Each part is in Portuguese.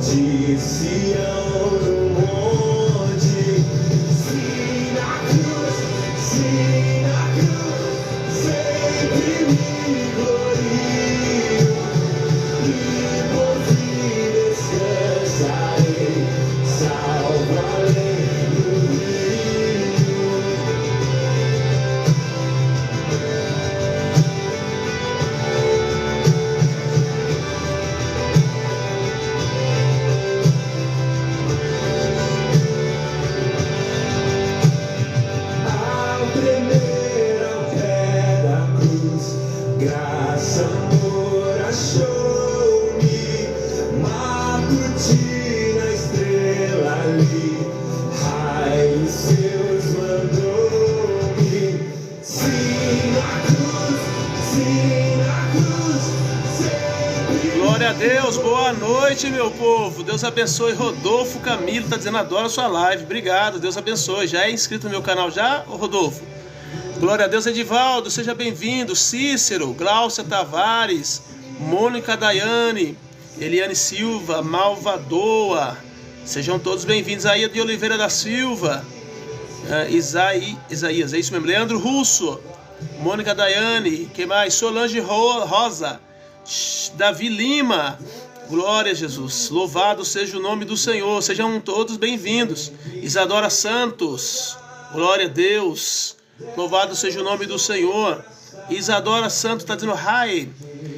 de Sião no monte. Sim, na cruz, sempre me glorio, e por fim descansarei, salvo além do rio. Ao tremer ao pé da cruz, graça, amor achou-me, matutina estrela ali, raios seus mandou-me. Sim, na cruz, sempre. Glória a Deus, boa noite, meu povo. Deus abençoe. Rodolfo Camilo tá dizendo: adoro a sua live. Obrigado, Deus abençoe. Já é inscrito no meu canal já, ô Rodolfo? Glória a Deus. Edivaldo, seja bem-vindo. Cícero, Glaucia Tavares, Mônica Daiane, Eliane Silva, Malvadoa, sejam todos bem-vindos. Aí de Oliveira da Silva, Isaías, é isso mesmo. Leandro Russo, Mônica Daiane, quem mais? Solange Rosa, Davi Lima. Glória a Jesus, louvado seja o nome do Senhor. Sejam todos bem-vindos. Isadora Santos, glória a Deus, louvado seja o nome do Senhor. Isadora Santos está dizendo hi.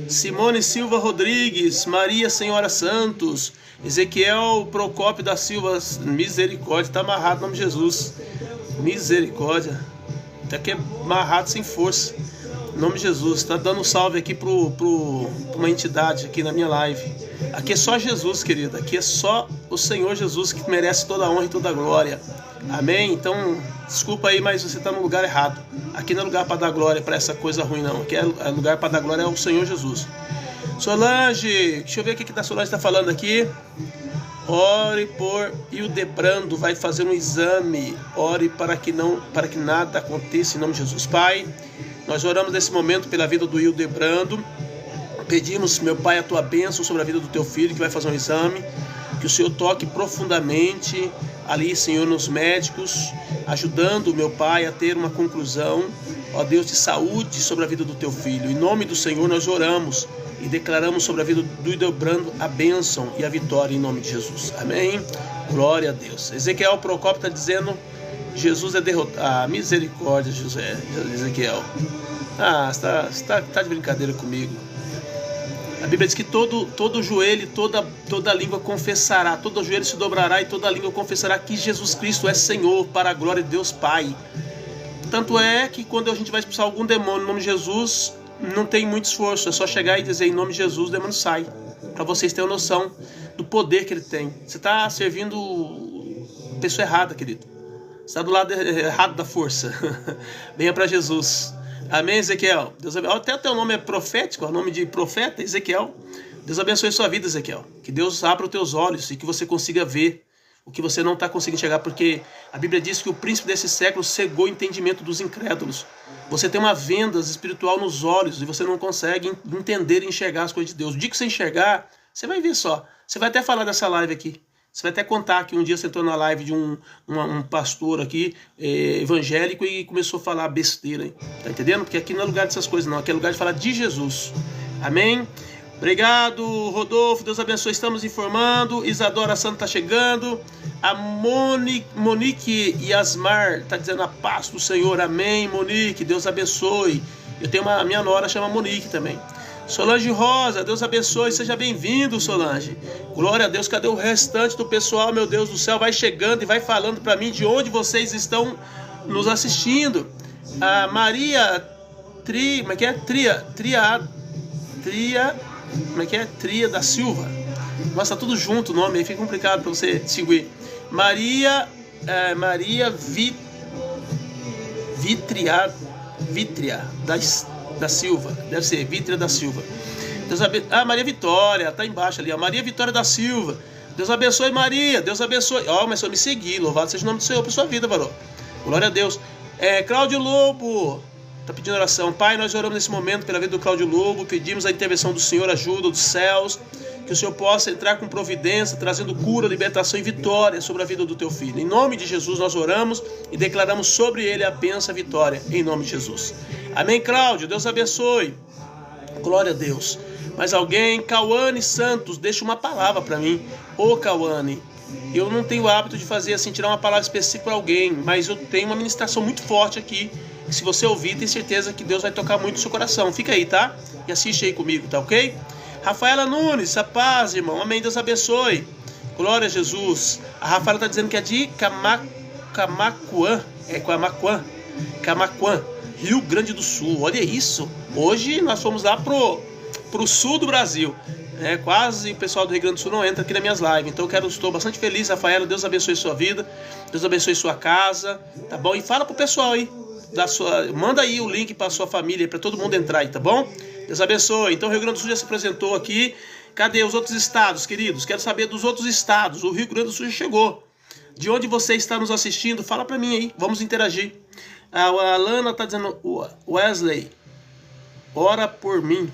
Simone Silva Rodrigues, Maria Senhora Santos, Ezequiel Procópio da Silva, misericórdia, está amarrado em nome de Jesus. Misericórdia, até que é amarrado sem força. Em nome de Jesus, está dando um salve aqui para uma entidade aqui na minha live. Aqui é só Jesus, querida. Aqui é só o Senhor Jesus que merece toda a honra e toda a glória. Amém? Então, desculpa aí, mas você está no lugar errado. Aqui não é lugar para dar glória para essa coisa ruim, não. Aqui é lugar para dar glória ao Senhor Jesus. Solange, deixa eu ver o que a Solange está falando aqui. Ore por Hildebrando, vai fazer um exame. Ore para que nada aconteça em nome de Jesus. Pai, nós oramos nesse momento pela vida do Hildebrando. Pedimos, meu Pai, a tua bênção sobre a vida do teu filho que vai fazer um exame. Que o Senhor toque profundamente ali, Senhor, nos médicos, ajudando, meu Pai, a ter uma conclusão, ó Deus, de saúde sobre a vida do teu filho. Em nome do Senhor nós oramos e declaramos sobre a vida do Hildebrando a bênção e a vitória em nome de Jesus. Amém? Glória a Deus. Ezequiel Procópio está dizendo: Jesus é derrotado. Ah, misericórdia, José, Ezequiel. Ah, você tá de brincadeira comigo. A Bíblia diz que todo joelho e toda língua confessará, todo joelho se dobrará e toda língua confessará que Jesus Cristo é Senhor, para a glória de Deus Pai. Tanto é que quando a gente vai expulsar algum demônio em nome de Jesus, não tem muito esforço, é só chegar e dizer em nome de Jesus, o demônio sai. Para vocês terem noção do poder que ele tem. Você está servindo a pessoa errada, querido. Você está do lado errado da força. Venha para Jesus. Amém, Ezequiel? Deus abençoe. Até o teu nome é profético, o nome de profeta, Ezequiel. Deus abençoe a sua vida, Ezequiel. Que Deus abra os teus olhos e que você consiga ver o que você não está conseguindo chegar, porque a Bíblia diz que o príncipe desse século cegou o entendimento dos incrédulos. Você tem uma venda espiritual nos olhos e você não consegue entender e enxergar as coisas de Deus. O dia que você enxergar, você vai ver só. Você vai até falar dessa live aqui. Você vai até contar que um dia você entrou na live de um pastor aqui, evangélico, e começou a falar besteira. Tá entendendo? Porque aqui não é lugar dessas coisas, não. Aqui é lugar de falar de Jesus. Amém? Obrigado, Rodolfo. Deus abençoe. Estamos informando. Isadora Santos está chegando. A Monique Yasmar está dizendo a paz do Senhor. Amém, Monique. Deus abençoe. Eu tenho a minha nora, chama Monique também. Solange Rosa, Deus abençoe, seja bem-vindo, Solange. Glória a Deus, cadê o restante do pessoal, meu Deus do céu? Vai chegando e vai falando para mim de onde vocês estão nos assistindo. A Maria Tria da Silva. Nossa, tá tudo junto o nome aí, fica complicado para você distinguir. Maria Vítria da Silva, deve ser Vítria da Silva. Maria Vitória, tá embaixo ali, a Maria Vitória da Silva. Deus abençoe, Maria, Deus abençoe. Começou a me seguir, louvado seja o nome do Senhor por sua vida, varão. Glória a Deus. Cláudio Lobo tá pedindo oração. Pai, nós oramos nesse momento pela vida do Cláudio Lobo, pedimos a intervenção do Senhor, ajuda dos céus, que o Senhor possa entrar com providência, trazendo cura, libertação e vitória sobre a vida do teu filho. Em nome de Jesus nós oramos e declaramos sobre ele a bênção e a vitória, em nome de Jesus. Amém, Cláudio, Deus abençoe. Glória a Deus. Mais alguém? Cauane Santos, deixa uma palavra para mim. Ô Cauane, eu não tenho o hábito de fazer assim, tirar uma palavra específica para alguém, mas eu tenho uma ministração muito forte aqui. Se você ouvir, tem certeza que Deus vai tocar muito no seu coração. Fica aí, tá? E assiste aí comigo, tá ok? Rafaela Nunes, a paz, irmão. Amém, Deus abençoe. Glória a Jesus. A Rafaela tá dizendo que é de Camaquã. É Camaquã, Rio Grande do Sul. Olha isso. Hoje nós fomos lá pro sul do Brasil. Quase o pessoal do Rio Grande do Sul não entra aqui nas minhas lives. Então estou bastante feliz, Rafaela. Deus abençoe sua vida. Deus abençoe sua casa. Tá bom? E fala pro pessoal aí. Manda aí o link para sua família, para todo mundo entrar aí, tá bom? Deus abençoe. Então o Rio Grande do Sul já se apresentou aqui. Cadê os outros estados, queridos? Quero saber dos outros estados. O Rio Grande do Sul já chegou. De onde você está nos assistindo? Fala para mim aí. Vamos interagir. A Alana tá dizendo, Wesley, ora por mim.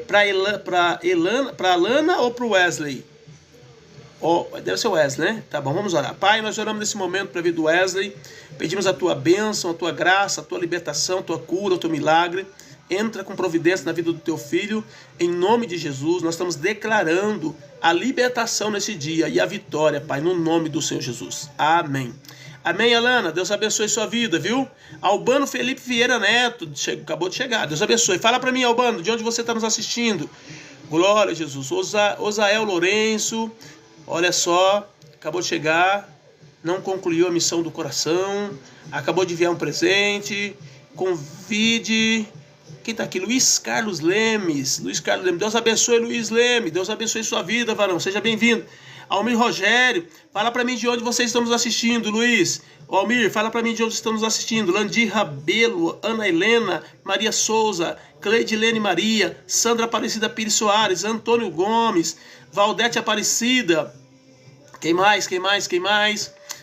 Para Alana ou para o Wesley? Deve ser o Wesley, né? Tá bom, vamos orar. Pai, nós oramos nesse momento para a vida do Wesley. Pedimos a tua bênção, a tua graça, a tua libertação, a tua cura, o teu milagre. Entra com providência na vida do teu filho. Em nome de Jesus, nós estamos declarando a libertação nesse dia e a vitória, Pai, no nome do Senhor Jesus. Amém. Amém, Alana. Deus abençoe sua vida, viu? Albano Felipe Vieira Neto, acabou de chegar. Deus abençoe. Fala para mim, Albano, de onde você está nos assistindo? Glória a Jesus. Osael Lourenço, olha só, acabou de chegar, não concluiu a missão do coração, acabou de enviar um presente. Convide. Quem está aqui? Luiz Carlos Lemes. Deus abençoe, Luiz Lemes. Deus abençoe sua vida, varão. Seja bem-vindo. Almir Rogério, fala para mim de onde vocês estão nos assistindo, Luiz. Almir, fala para mim de onde estão nos assistindo. Landir Rabelo, Ana Helena, Maria Souza, Cleidilene Maria, Sandra Aparecida Pires Soares, Antônio Gomes, Valdete Aparecida. Quem mais?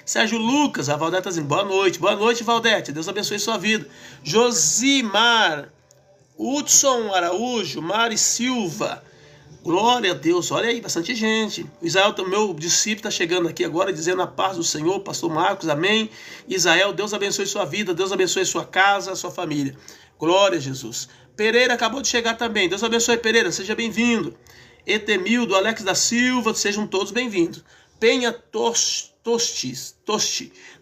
Sérgio Lucas, a Valdete está dizendo boa noite, Valdete, Deus abençoe sua vida. Josimar, Hudson Araújo, Mari Silva, glória a Deus, olha aí, bastante gente. Israel, meu discípulo, está chegando aqui agora dizendo a paz do Senhor, pastor Marcos, amém. Israel, Deus abençoe sua vida, Deus abençoe sua casa, sua família. Glória a Jesus. Pereira acabou de chegar também, Deus abençoe Pereira, seja bem-vindo. Etemildo, Alex da Silva, sejam todos bem-vindos. Penha Tosti,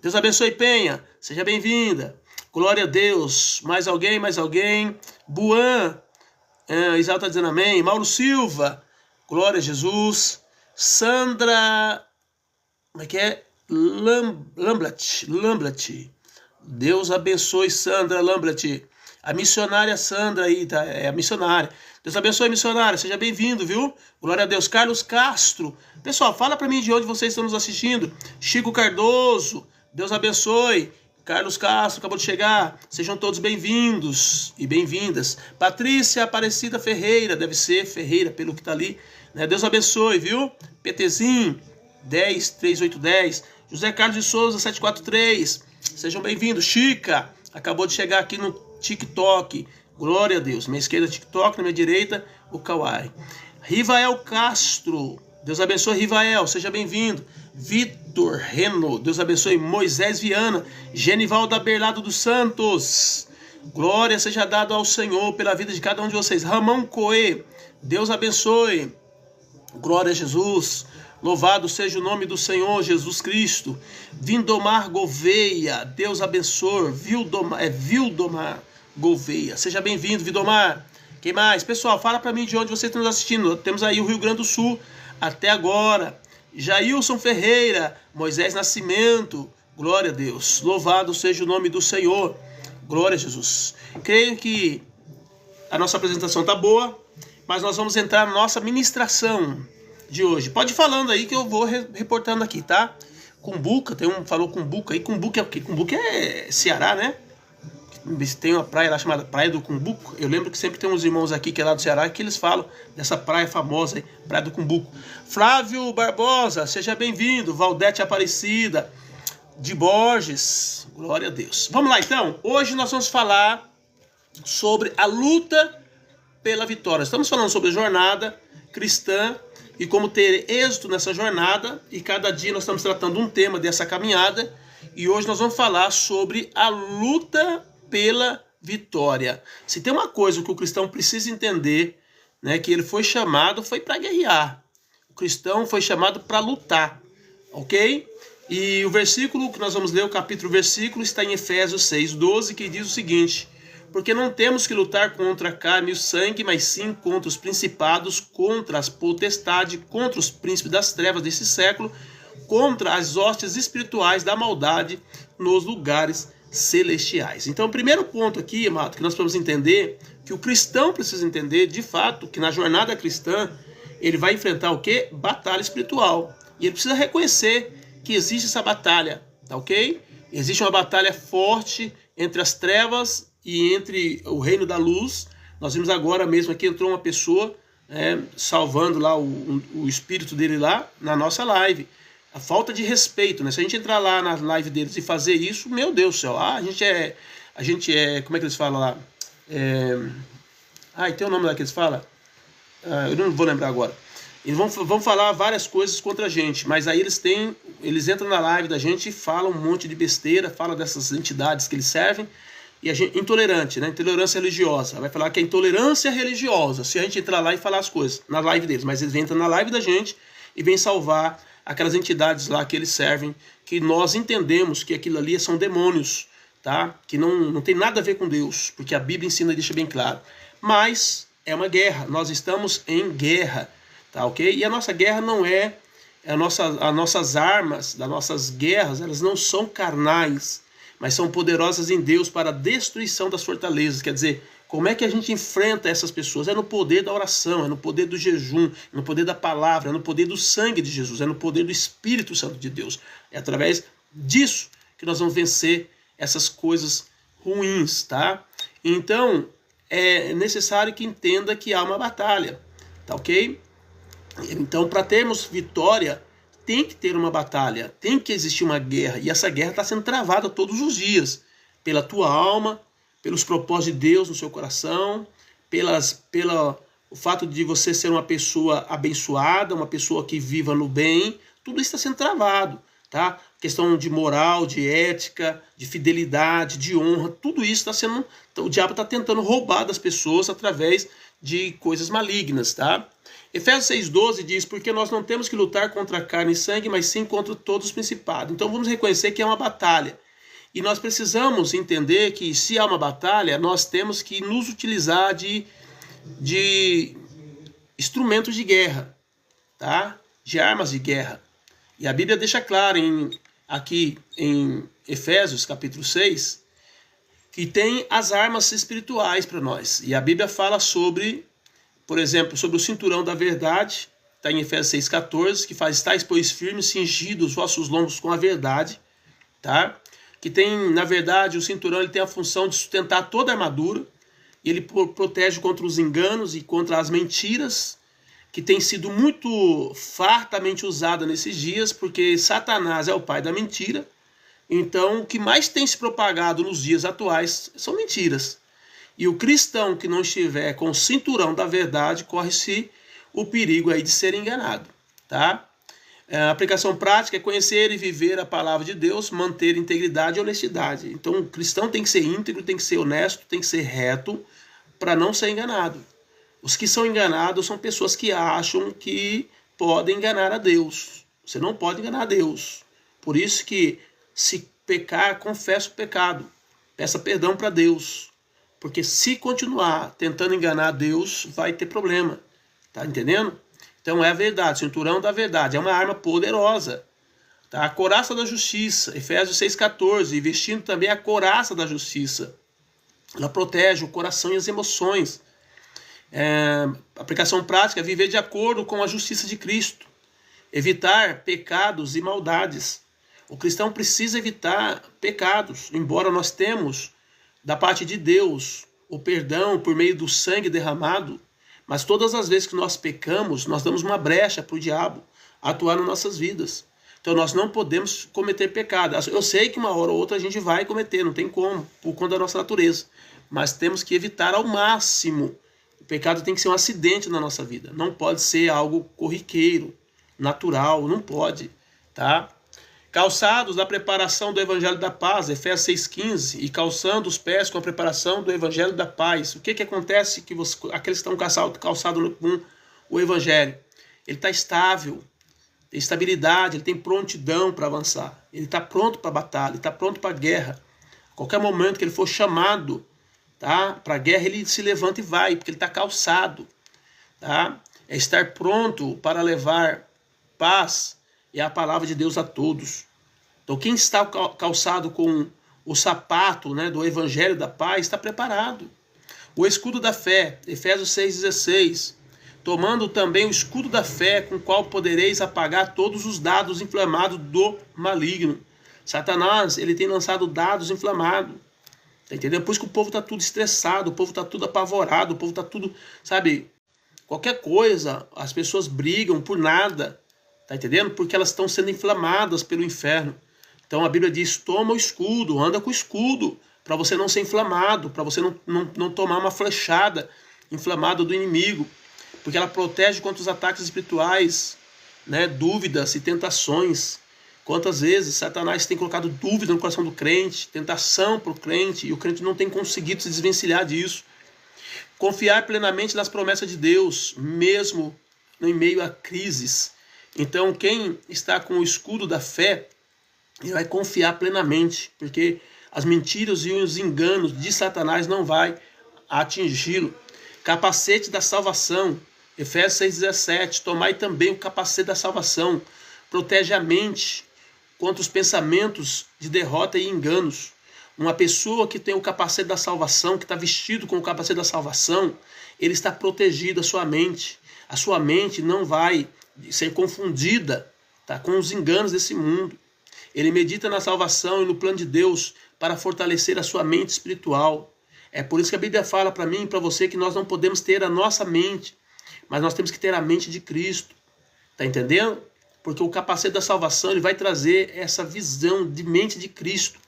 Deus abençoe Penha, seja bem-vinda. Glória a Deus. Mais alguém? Buan, Israel está dizendo amém. Mauro Silva, glória a Jesus. Sandra, como é que é? Lamblat. Deus abençoe Sandra Lamblat. A missionária Sandra aí, tá? É a missionária. Deus abençoe a missionária, seja bem-vindo, viu? Glória a Deus. Carlos Castro. Pessoal, fala para mim de onde vocês estão nos assistindo. Chico Cardoso, Deus abençoe. Carlos Castro, acabou de chegar. Sejam todos bem-vindos e bem-vindas. Patrícia Aparecida Ferreira, deve ser Ferreira pelo que tá ali, né? Deus abençoe, viu? PTzinho, 103810. José Carlos de Souza, 743. Sejam bem-vindos. Chica, acabou de chegar aqui no TikTok. Glória a Deus. Minha esquerda, TikTok, na minha direita, o Kawai. Rivael Castro, Deus abençoe, Rivael, seja bem-vindo. Vitor Reno, Deus abençoe. Moisés Viana, Genivaldo Aberlado dos Santos, glória seja dada ao Senhor pela vida de cada um de vocês. Ramão Coe, Deus abençoe. Glória a Jesus, louvado seja o nome do Senhor Jesus Cristo. Vindomar Gouveia, Deus abençoe. Vildomar Gouveia, seja bem-vindo, Vindomar. Quem mais? Pessoal, fala para mim de onde vocês estão nos assistindo. Temos aí o Rio Grande do Sul até agora. Jailson Ferreira, Moisés Nascimento, glória a Deus, louvado seja o nome do Senhor, glória a Jesus. Creio que a nossa apresentação está boa, mas nós vamos entrar na nossa ministração de hoje. Pode ir falando aí que eu vou reportando aqui, tá? Cumbuca, tem um falou Cumbuca aí. Cumbuca é o quê? Cumbuca é Ceará, né? Tem uma praia lá chamada Praia do Cumbuco. Eu lembro que sempre tem uns irmãos aqui que é lá do Ceará que eles falam dessa praia famosa aí, Praia do Cumbuco. Flávio Barbosa, seja bem-vindo. Valdete Aparecida de Borges, glória a Deus. Vamos lá então, hoje nós vamos falar sobre a luta pela vitória. Estamos falando sobre jornada cristã e como ter êxito nessa jornada. E cada dia nós estamos tratando um tema dessa caminhada. E hoje nós vamos falar sobre a luta pela vitória. Se tem uma coisa que o cristão precisa entender, né, que ele foi chamado, foi para guerrear. O cristão foi chamado para lutar, ok? E o versículo que nós vamos ler, o versículo está em Efésios 6:12, que diz o seguinte: porque não temos que lutar contra a carne e o sangue, mas sim contra os principados, contra as potestades, contra os príncipes das trevas desse século, contra as hostes espirituais da maldade nos lugares celestiais. Então, o primeiro ponto aqui, amado, que nós precisamos entender, que o cristão precisa entender, de fato, que na jornada cristã, ele vai enfrentar o quê? Batalha espiritual. E ele precisa reconhecer que existe essa batalha, tá ok? Existe uma batalha forte entre as trevas e entre o reino da luz. Nós vimos agora mesmo aqui, entrou uma pessoa salvando lá o espírito dele lá na nossa live. A falta de respeito, né? Se a gente entrar lá na live deles e fazer isso, meu Deus do céu, a gente é, como é que eles falam lá? Tem o nome lá que eles falam? Eu não vou lembrar agora. Eles vão falar várias coisas contra a gente, mas aí eles entram na live da gente e falam um monte de besteira, falam dessas entidades que eles servem, e a gente, intolerante, né? Intolerância religiosa. Vai falar que é intolerância religiosa, se a gente entrar lá e falar as coisas na live deles, mas eles entram na live da gente e vêm salvar aquelas entidades lá que eles servem, que nós entendemos que aquilo ali são demônios, tá? Que não tem nada a ver com Deus, porque a Bíblia ensina e deixa bem claro. Mas é uma guerra, nós estamos em guerra, tá ok? E a nossa guerra não é, as nossas armas, das nossas guerras, elas não são carnais, mas são poderosas em Deus para a destruição das fortalezas. Quer dizer, como é que a gente enfrenta essas pessoas? É no poder da oração, é no poder do jejum, é no poder da palavra, é no poder do sangue de Jesus, é no poder do Espírito Santo de Deus. É através disso que nós vamos vencer essas coisas ruins, tá? Então, é necessário que entenda que há uma batalha, tá ok? Então, para termos vitória, tem que ter uma batalha, tem que existir uma guerra, e essa guerra está sendo travada todos os dias, pela tua alma, pelos propósitos de Deus no seu coração, pelo fato de você ser uma pessoa abençoada, uma pessoa que viva no bem, tudo isso está sendo travado, tá? Questão de moral, de ética, de fidelidade, de honra, tudo isso está sendo, o diabo está tentando roubar das pessoas através de coisas malignas, tá? Efésios 6:12 diz, porque nós não temos que lutar contra carne e sangue, mas sim contra todos os principados. Então vamos reconhecer que é uma batalha. E nós precisamos entender que se há uma batalha, nós temos que nos utilizar de instrumentos de guerra, tá? De armas de guerra. E a Bíblia deixa claro aqui em Efésios capítulo 6, que tem as armas espirituais para nós. E a Bíblia fala sobre, por exemplo, sobre o cinturão da verdade, está em Efésios 6:14, que faz, estáis, pois, firmes, cingidos os vossos lombos com a verdade, tá? Que tem, na verdade, o cinturão ele tem a função de sustentar toda a armadura, e ele protege contra os enganos e contra as mentiras, que tem sido muito fartamente usada nesses dias, porque Satanás é o pai da mentira. Então, o que mais tem se propagado nos dias atuais são mentiras. E o cristão que não estiver com o cinturão da verdade, corre-se o perigo aí de ser enganado, tá? A aplicação prática é conhecer e viver a palavra de Deus, manter integridade e honestidade. Então, o cristão tem que ser íntegro, tem que ser honesto, tem que ser reto, para não ser enganado. Os que são enganados são pessoas que acham que podem enganar a Deus. Você não pode enganar a Deus. Por isso que, se pecar, confessa o pecado. Peça perdão para Deus. Porque se continuar tentando enganar a Deus, vai ter problema. Tá entendendo? Então é a verdade, cinturão da verdade. É uma arma poderosa. Tá? A couraça da justiça, Efésios 6:14. E vestindo também a couraça da justiça. Ela protege o coração e as emoções. Aplicação prática é viver de acordo com a justiça de Cristo. Evitar pecados e maldades. O cristão precisa evitar pecados, embora nós temos da parte de Deus o perdão por meio do sangue derramado, mas todas as vezes que nós pecamos, nós damos uma brecha para o diabo atuar nas nossas vidas. Então nós não podemos cometer pecado. Eu sei que uma hora ou outra a gente vai cometer, não tem como, por conta da nossa natureza. Mas temos que evitar ao máximo O pecado tem que ser um acidente na nossa vida. Não pode ser algo corriqueiro, natural, não pode, tá? Calçados da preparação do Evangelho da Paz, Efésios 6,15, e calçando os pés com a preparação do Evangelho da Paz. O que acontece que aqueles que estão calçados com o Evangelho? Ele está estável, tem estabilidade, ele tem prontidão para avançar. Ele está pronto para a batalha, ele está pronto para a guerra. A qualquer momento que ele for chamado, tá, para a guerra, ele se levanta e vai, porque ele está calçado. Tá? É estar pronto para levar paz e a palavra de Deus a todos. Então quem está calçado com o sapato, né, do Evangelho da Paz está preparado. O escudo da fé, Efésios 6,16. Tomando também o escudo da fé, com o qual podereis apagar todos os dados inflamados do maligno. Satanás, ele tem lançado dados inflamados. Tá entendendo? Por isso que o povo está tudo estressado, o povo está tudo apavorado, o povo está tudo, sabe, qualquer coisa, as pessoas brigam por nada. Tá entendendo? Porque elas estão sendo inflamadas pelo inferno. Então a Bíblia diz, toma o escudo, anda com o escudo, para você não ser inflamado, para você não tomar uma flechada inflamada do inimigo. Porque ela protege contra os ataques espirituais, né, dúvidas e tentações. Quantas vezes Satanás tem colocado dúvida no coração do crente, tentação para o crente, e o crente não tem conseguido se desvencilhar disso. Confiar plenamente nas promessas de Deus, mesmo em meio a crises. Então quem está com o escudo da fé, ele vai confiar plenamente, porque as mentiras e os enganos de Satanás não vai atingi-lo. Capacete da salvação, Efésios 6,17, tomai também o capacete da salvação, protege a mente contra os pensamentos de derrota e enganos. Uma pessoa que tem o capacete da salvação, que está vestido com o capacete da salvação, ele está protegido, a sua mente. A sua mente não vai ser confundida, tá, com os enganos desse mundo. Ele medita na salvação e no plano de Deus para fortalecer a sua mente espiritual. É por isso que a Bíblia fala para mim e para você que nós não podemos ter a nossa mente, mas nós temos que ter a mente de Cristo. Tá entendendo? Porque o capacete da salvação, ele vai trazer essa visão de mente de Cristo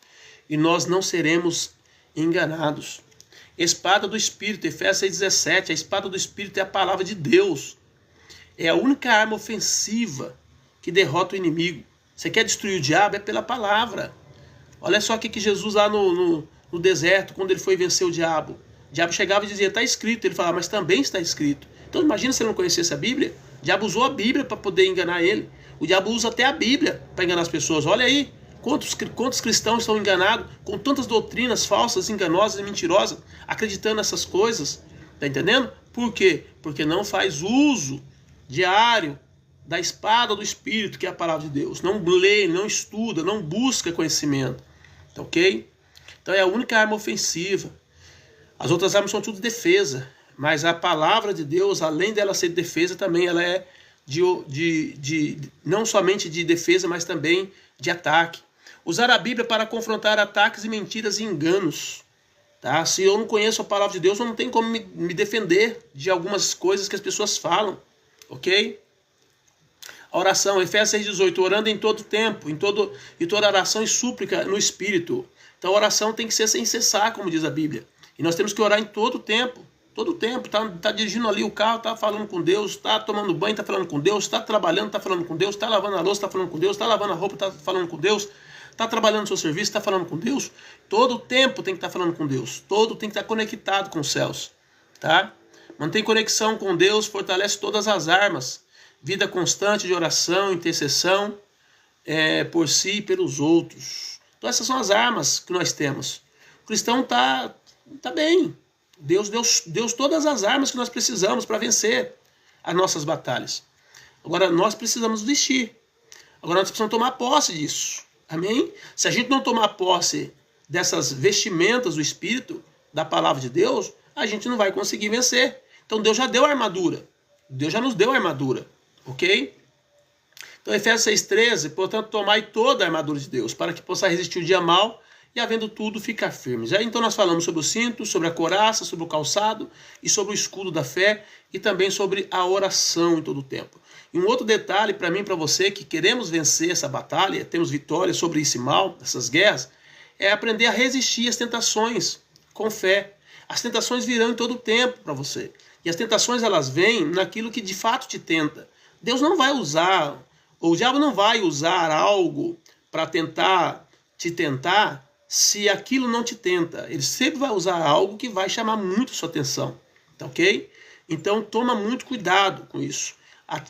e nós não seremos enganados. Espada do Espírito, Efésios 6,17, a espada do Espírito é a palavra de Deus. É a única arma ofensiva que derrota o inimigo. Você quer destruir o diabo? É pela palavra. Olha só o que Jesus lá no deserto, quando ele foi vencer o diabo chegava e dizia, está escrito. Ele falava, mas também está escrito. Então imagina se ele não conhecesse a Bíblia. O diabo usou a Bíblia para poder enganar ele. O diabo usa até a Bíblia para enganar as pessoas. Olha aí, quantos cristãos estão enganados com tantas doutrinas falsas, enganosas e mentirosas, acreditando nessas coisas. Está entendendo? Por quê? Porque não faz uso diário da espada do Espírito, que é a palavra de Deus. Não lê, não estuda, não busca conhecimento. Tá ok? Então é a única arma ofensiva. As outras armas são tudo defesa. Mas a palavra de Deus, além dela ser defesa, também ela é não somente de defesa, mas também de ataque. Usar a Bíblia para confrontar ataques e mentiras e enganos. Tá? Se eu não conheço a palavra de Deus, eu não tenho como me defender de algumas coisas que as pessoas falam. Ok? A oração, Efésios 6,18, orando em todo tempo, em toda oração e súplica no Espírito. Então a oração tem que ser sem cessar, como diz a Bíblia. E nós temos que orar em todo tempo. Todo tempo, tá dirigindo ali o carro, tá falando com Deus, tá tomando banho, tá falando com Deus, tá trabalhando, tá falando com Deus, tá lavando a louça, tá falando com Deus, tá lavando a roupa, tá falando com Deus, tá trabalhando no seu serviço, tá falando com Deus. Todo tempo tem que estar falando com Deus. Todo tem que estar conectado com os céus. Tá? Mantém conexão com Deus, fortalece todas as armas. Vida constante de oração, intercessão por si e pelos outros. Então essas são as armas que nós temos. O cristão tá bem. Deus deu todas as armas que nós precisamos para vencer as nossas batalhas. Agora nós precisamos vestir. Agora nós precisamos tomar posse disso. Amém? Se a gente não tomar posse dessas vestimentas do Espírito, da palavra de Deus, a gente não vai conseguir vencer. Então Deus já deu a armadura. Deus já nos deu a armadura. Ok? Então Efésios 6,13, portanto tomai toda a armadura de Deus, para que possa resistir o dia mau, e havendo tudo, ficar firmes. Aí então nós falamos sobre o cinto, sobre a couraça, sobre o calçado e sobre o escudo da fé e também sobre a oração em todo o tempo. E um outro detalhe para mim e para você que queremos vencer essa batalha, temos vitória sobre esse mal, essas guerras, é aprender a resistir às tentações com fé. As tentações virão em todo o tempo para você. E as tentações, elas vêm naquilo que de fato te tenta. Deus não vai usar, ou o diabo não vai usar algo para te tentar, se aquilo não te tenta. Ele sempre vai usar algo que vai chamar muito sua atenção, tá ok? Então toma muito cuidado com isso.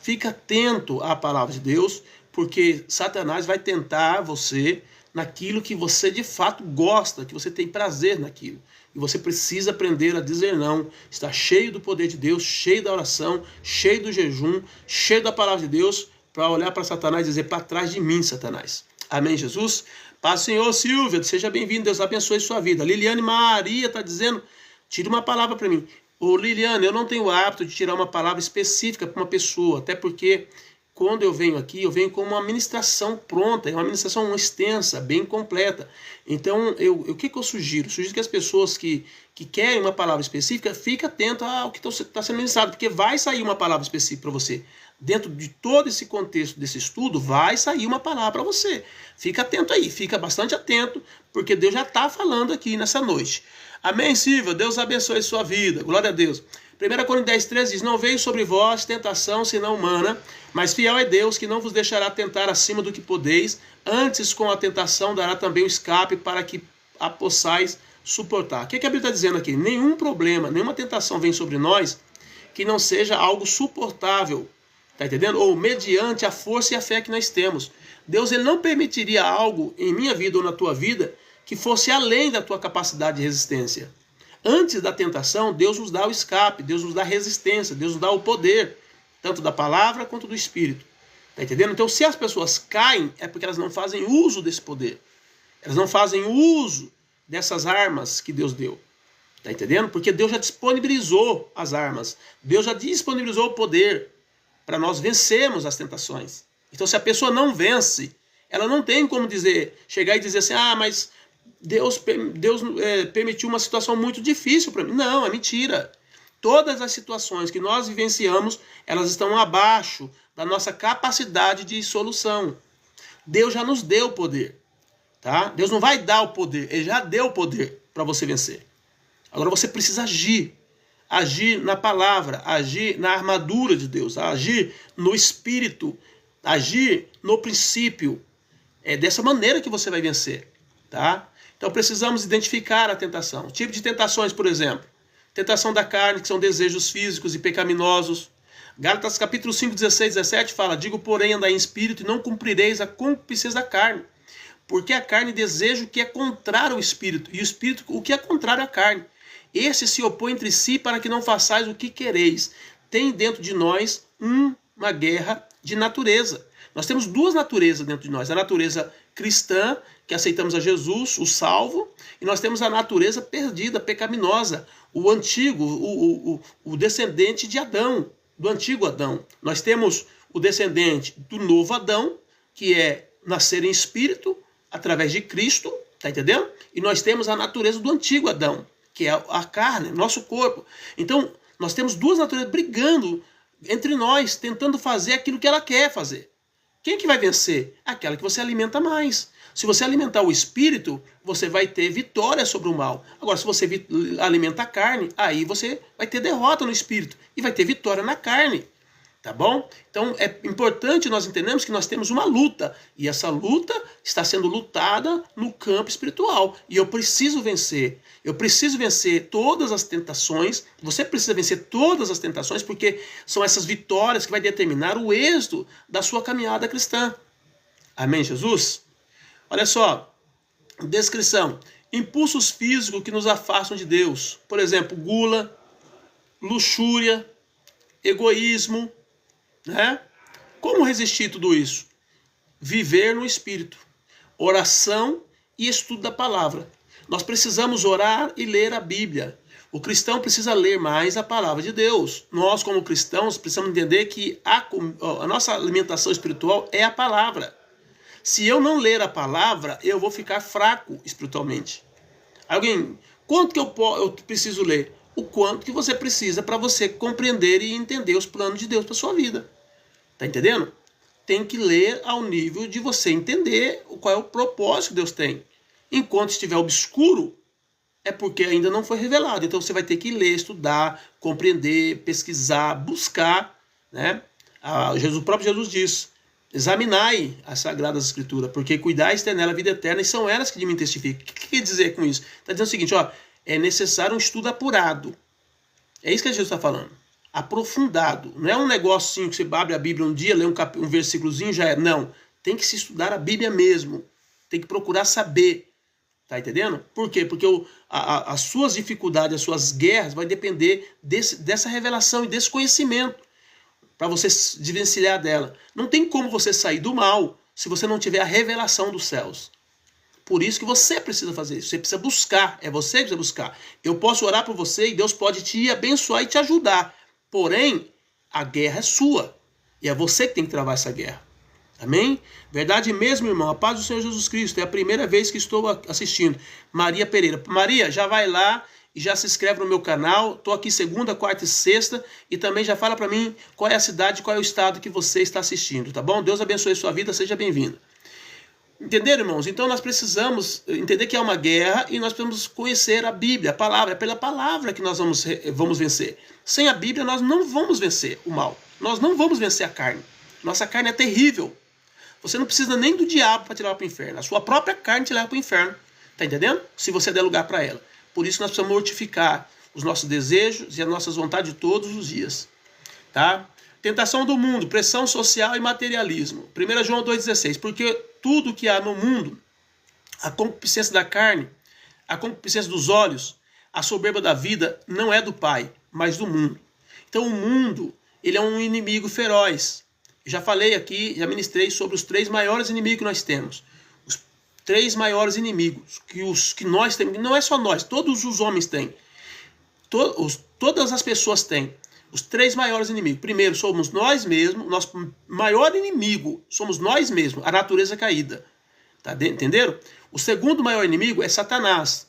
Fica atento à palavra de Deus, porque Satanás vai tentar você naquilo que você de fato gosta, que você tem prazer naquilo. E você precisa aprender a dizer não, estar cheio do poder de Deus, cheio da oração, cheio do jejum, cheio da palavra de Deus, para olhar para Satanás e dizer: para trás de mim, Satanás. Amém, Jesus? Paz, Senhor. Silvia, seja bem-vindo, Deus abençoe sua vida. Liliane Maria está dizendo: tira uma palavra para mim. Ô Liliane, eu não tenho o hábito de tirar uma palavra específica para uma pessoa, até porque quando eu venho aqui, eu venho com uma ministração pronta, é uma ministração extensa, bem completa. Então, o que eu sugiro? Sugiro que as pessoas que querem uma palavra específica, fiquem atentas ao que está sendo ministrado, porque vai sair uma palavra específica para você. Dentro de todo esse contexto desse estudo, vai sair uma palavra para você. Fica atento aí, fica bastante atento, porque Deus já está falando aqui nessa noite. Amém, Silvia? Deus abençoe sua vida. Glória a Deus. 1 Coríntios 10:13 diz: não veio sobre vós tentação senão humana, mas fiel é Deus, que não vos deixará tentar acima do que podeis, antes com a tentação dará também o escape para que a possais suportar. O que a Bíblia está dizendo aqui? Nenhum problema, nenhuma tentação vem sobre nós que não seja algo suportável, tá entendendo? Ou mediante a força e a fé que nós temos. Deus, ele não permitiria algo em minha vida ou na tua vida que fosse além da tua capacidade de resistência. Antes da tentação, Deus nos dá o escape, Deus nos dá a resistência, Deus nos dá o poder, tanto da palavra quanto do Espírito. Tá entendendo? Então, se as pessoas caem, é porque elas não fazem uso desse poder. Elas não fazem uso dessas armas que Deus deu. Tá entendendo? Porque Deus já disponibilizou as armas. Deus já disponibilizou o poder para nós vencermos as tentações. Então, se a pessoa não vence, ela não tem como chegar e dizer assim: ah, mas Deus permitiu uma situação muito difícil para mim. Não, é mentira. Todas as situações que nós vivenciamos, elas estão abaixo da nossa capacidade de solução. Deus já nos deu o poder. Tá? Deus não vai dar o poder, Ele já deu o poder para você vencer. Agora você precisa agir. Agir na palavra, agir na armadura de Deus, agir no Espírito, agir no princípio. É dessa maneira que você vai vencer. Tá? Então precisamos identificar a tentação. Tipo de tentações, por exemplo. Tentação da carne, que são desejos físicos e pecaminosos. Gálatas capítulo 5, 16, 17 fala: digo, porém, andai em espírito e não cumprireis a concupiscência da carne. Porque a carne deseja o que é contrário ao espírito, e o espírito o que é contrário à carne. Esse se opõe entre si para que não façais o que quereis. Tem dentro de nós uma guerra de natureza. Nós temos duas naturezas dentro de nós. A natureza cristã, que aceitamos a Jesus, o salvo, e nós temos a natureza perdida, pecaminosa, o antigo, o descendente de Adão, do antigo Adão. Nós temos o descendente do novo Adão, que é nascer em espírito, através de Cristo, tá entendendo? E nós temos a natureza do antigo Adão, que é a carne, nosso corpo. Então, nós temos duas naturezas brigando entre nós, tentando fazer aquilo que ela quer fazer. Quem que vai vencer? Aquela que você alimenta mais. Se você alimentar o espírito, você vai ter vitória sobre o mal. Agora, se você alimenta a carne, aí você vai ter derrota no espírito e vai ter vitória na carne. Tá bom? Então é importante nós entendermos que nós temos uma luta. E essa luta está sendo lutada no campo espiritual. E eu preciso vencer. Eu preciso vencer todas as tentações. Você precisa vencer todas as tentações, porque são essas vitórias que vai determinar o êxito da sua caminhada cristã. Amém, Jesus? Olha só. Descrição. Impulsos físicos que nos afastam de Deus. Por exemplo, gula, luxúria, egoísmo. Né? Como resistir tudo isso? Viver no Espírito, oração e estudo da palavra. Nós precisamos orar e ler a Bíblia. O cristão precisa ler mais a palavra de Deus. Nós, como cristãos, precisamos entender que a nossa alimentação espiritual é a palavra. Se eu não ler a palavra, eu vou ficar fraco espiritualmente. Quanto que eu preciso ler? O quanto que você precisa para você compreender e entender os planos de Deus para sua vida. Tá entendendo? Tem que ler ao nível de você entender qual é o propósito que Deus tem. Enquanto estiver obscuro, É porque ainda não foi revelado. Então você vai ter que ler, estudar, compreender, pesquisar, buscar, né? O próprio Jesus diz: examinai as Sagradas Escrituras, porque cuidais ter nela a vida eterna, e são elas que de mim testificam. O que quer dizer com isso? Está dizendo o seguinte, ó, é necessário um estudo apurado. É isso que Jesus está falando. Aprofundado. Não é um negocinho que você abre a Bíblia um dia, lê um versículozinho já é. Não. Tem que se estudar a Bíblia mesmo. Tem que procurar saber. Tá entendendo? Por quê? Porque as suas dificuldades, as suas guerras vai depender dessa revelação e desse conhecimento para você se desvencilhar dela. Não tem como você sair do mal se você não tiver a revelação dos céus. Por isso que você precisa fazer isso. Você precisa buscar. É você que precisa buscar. Eu posso orar por você e Deus pode te abençoar e te ajudar. Porém, a guerra é sua. E é você que tem que travar essa guerra. Amém? Verdade mesmo, irmão. A paz do Senhor Jesus Cristo. É a primeira vez que estou assistindo. Maria Pereira. Maria, já vai lá e já se inscreve no meu canal. Estou aqui segunda, quarta e sexta. E também já fala para mim qual é a cidade, qual é o estado que você está assistindo. Tá bom? Deus abençoe a sua vida. Seja bem-vindo. Entenderam, irmãos? Então nós precisamos entender que é uma guerra e nós precisamos conhecer a Bíblia, a palavra. É pela palavra que nós vamos vencer. Sem a Bíblia nós não vamos vencer o mal. Nós não vamos vencer a carne. Nossa carne é terrível. Você não precisa nem do diabo para te levar para o inferno. A sua própria carne te leva para o inferno. Tá entendendo? Se você der lugar para ela. Por isso nós precisamos mortificar os nossos desejos e as nossas vontades todos os dias. Tá? Tentação do mundo, pressão social e materialismo. 1 João 2,16. Porque tudo que há no mundo, a concupiscência da carne, a concupiscência dos olhos, a soberba da vida, não é do Pai, mas do mundo. Então o mundo, ele é um inimigo feroz. Eu já falei aqui, já ministrei sobre os 3 maiores inimigos que nós temos. Os 3 maiores inimigos que nós temos, não é só nós, todos os homens têm. Todas as pessoas têm. Os 3 maiores inimigos. Primeiro, somos nós mesmos. Nosso maior inimigo somos nós mesmos. A natureza caída. Tá? Entenderam? O segundo maior inimigo é Satanás.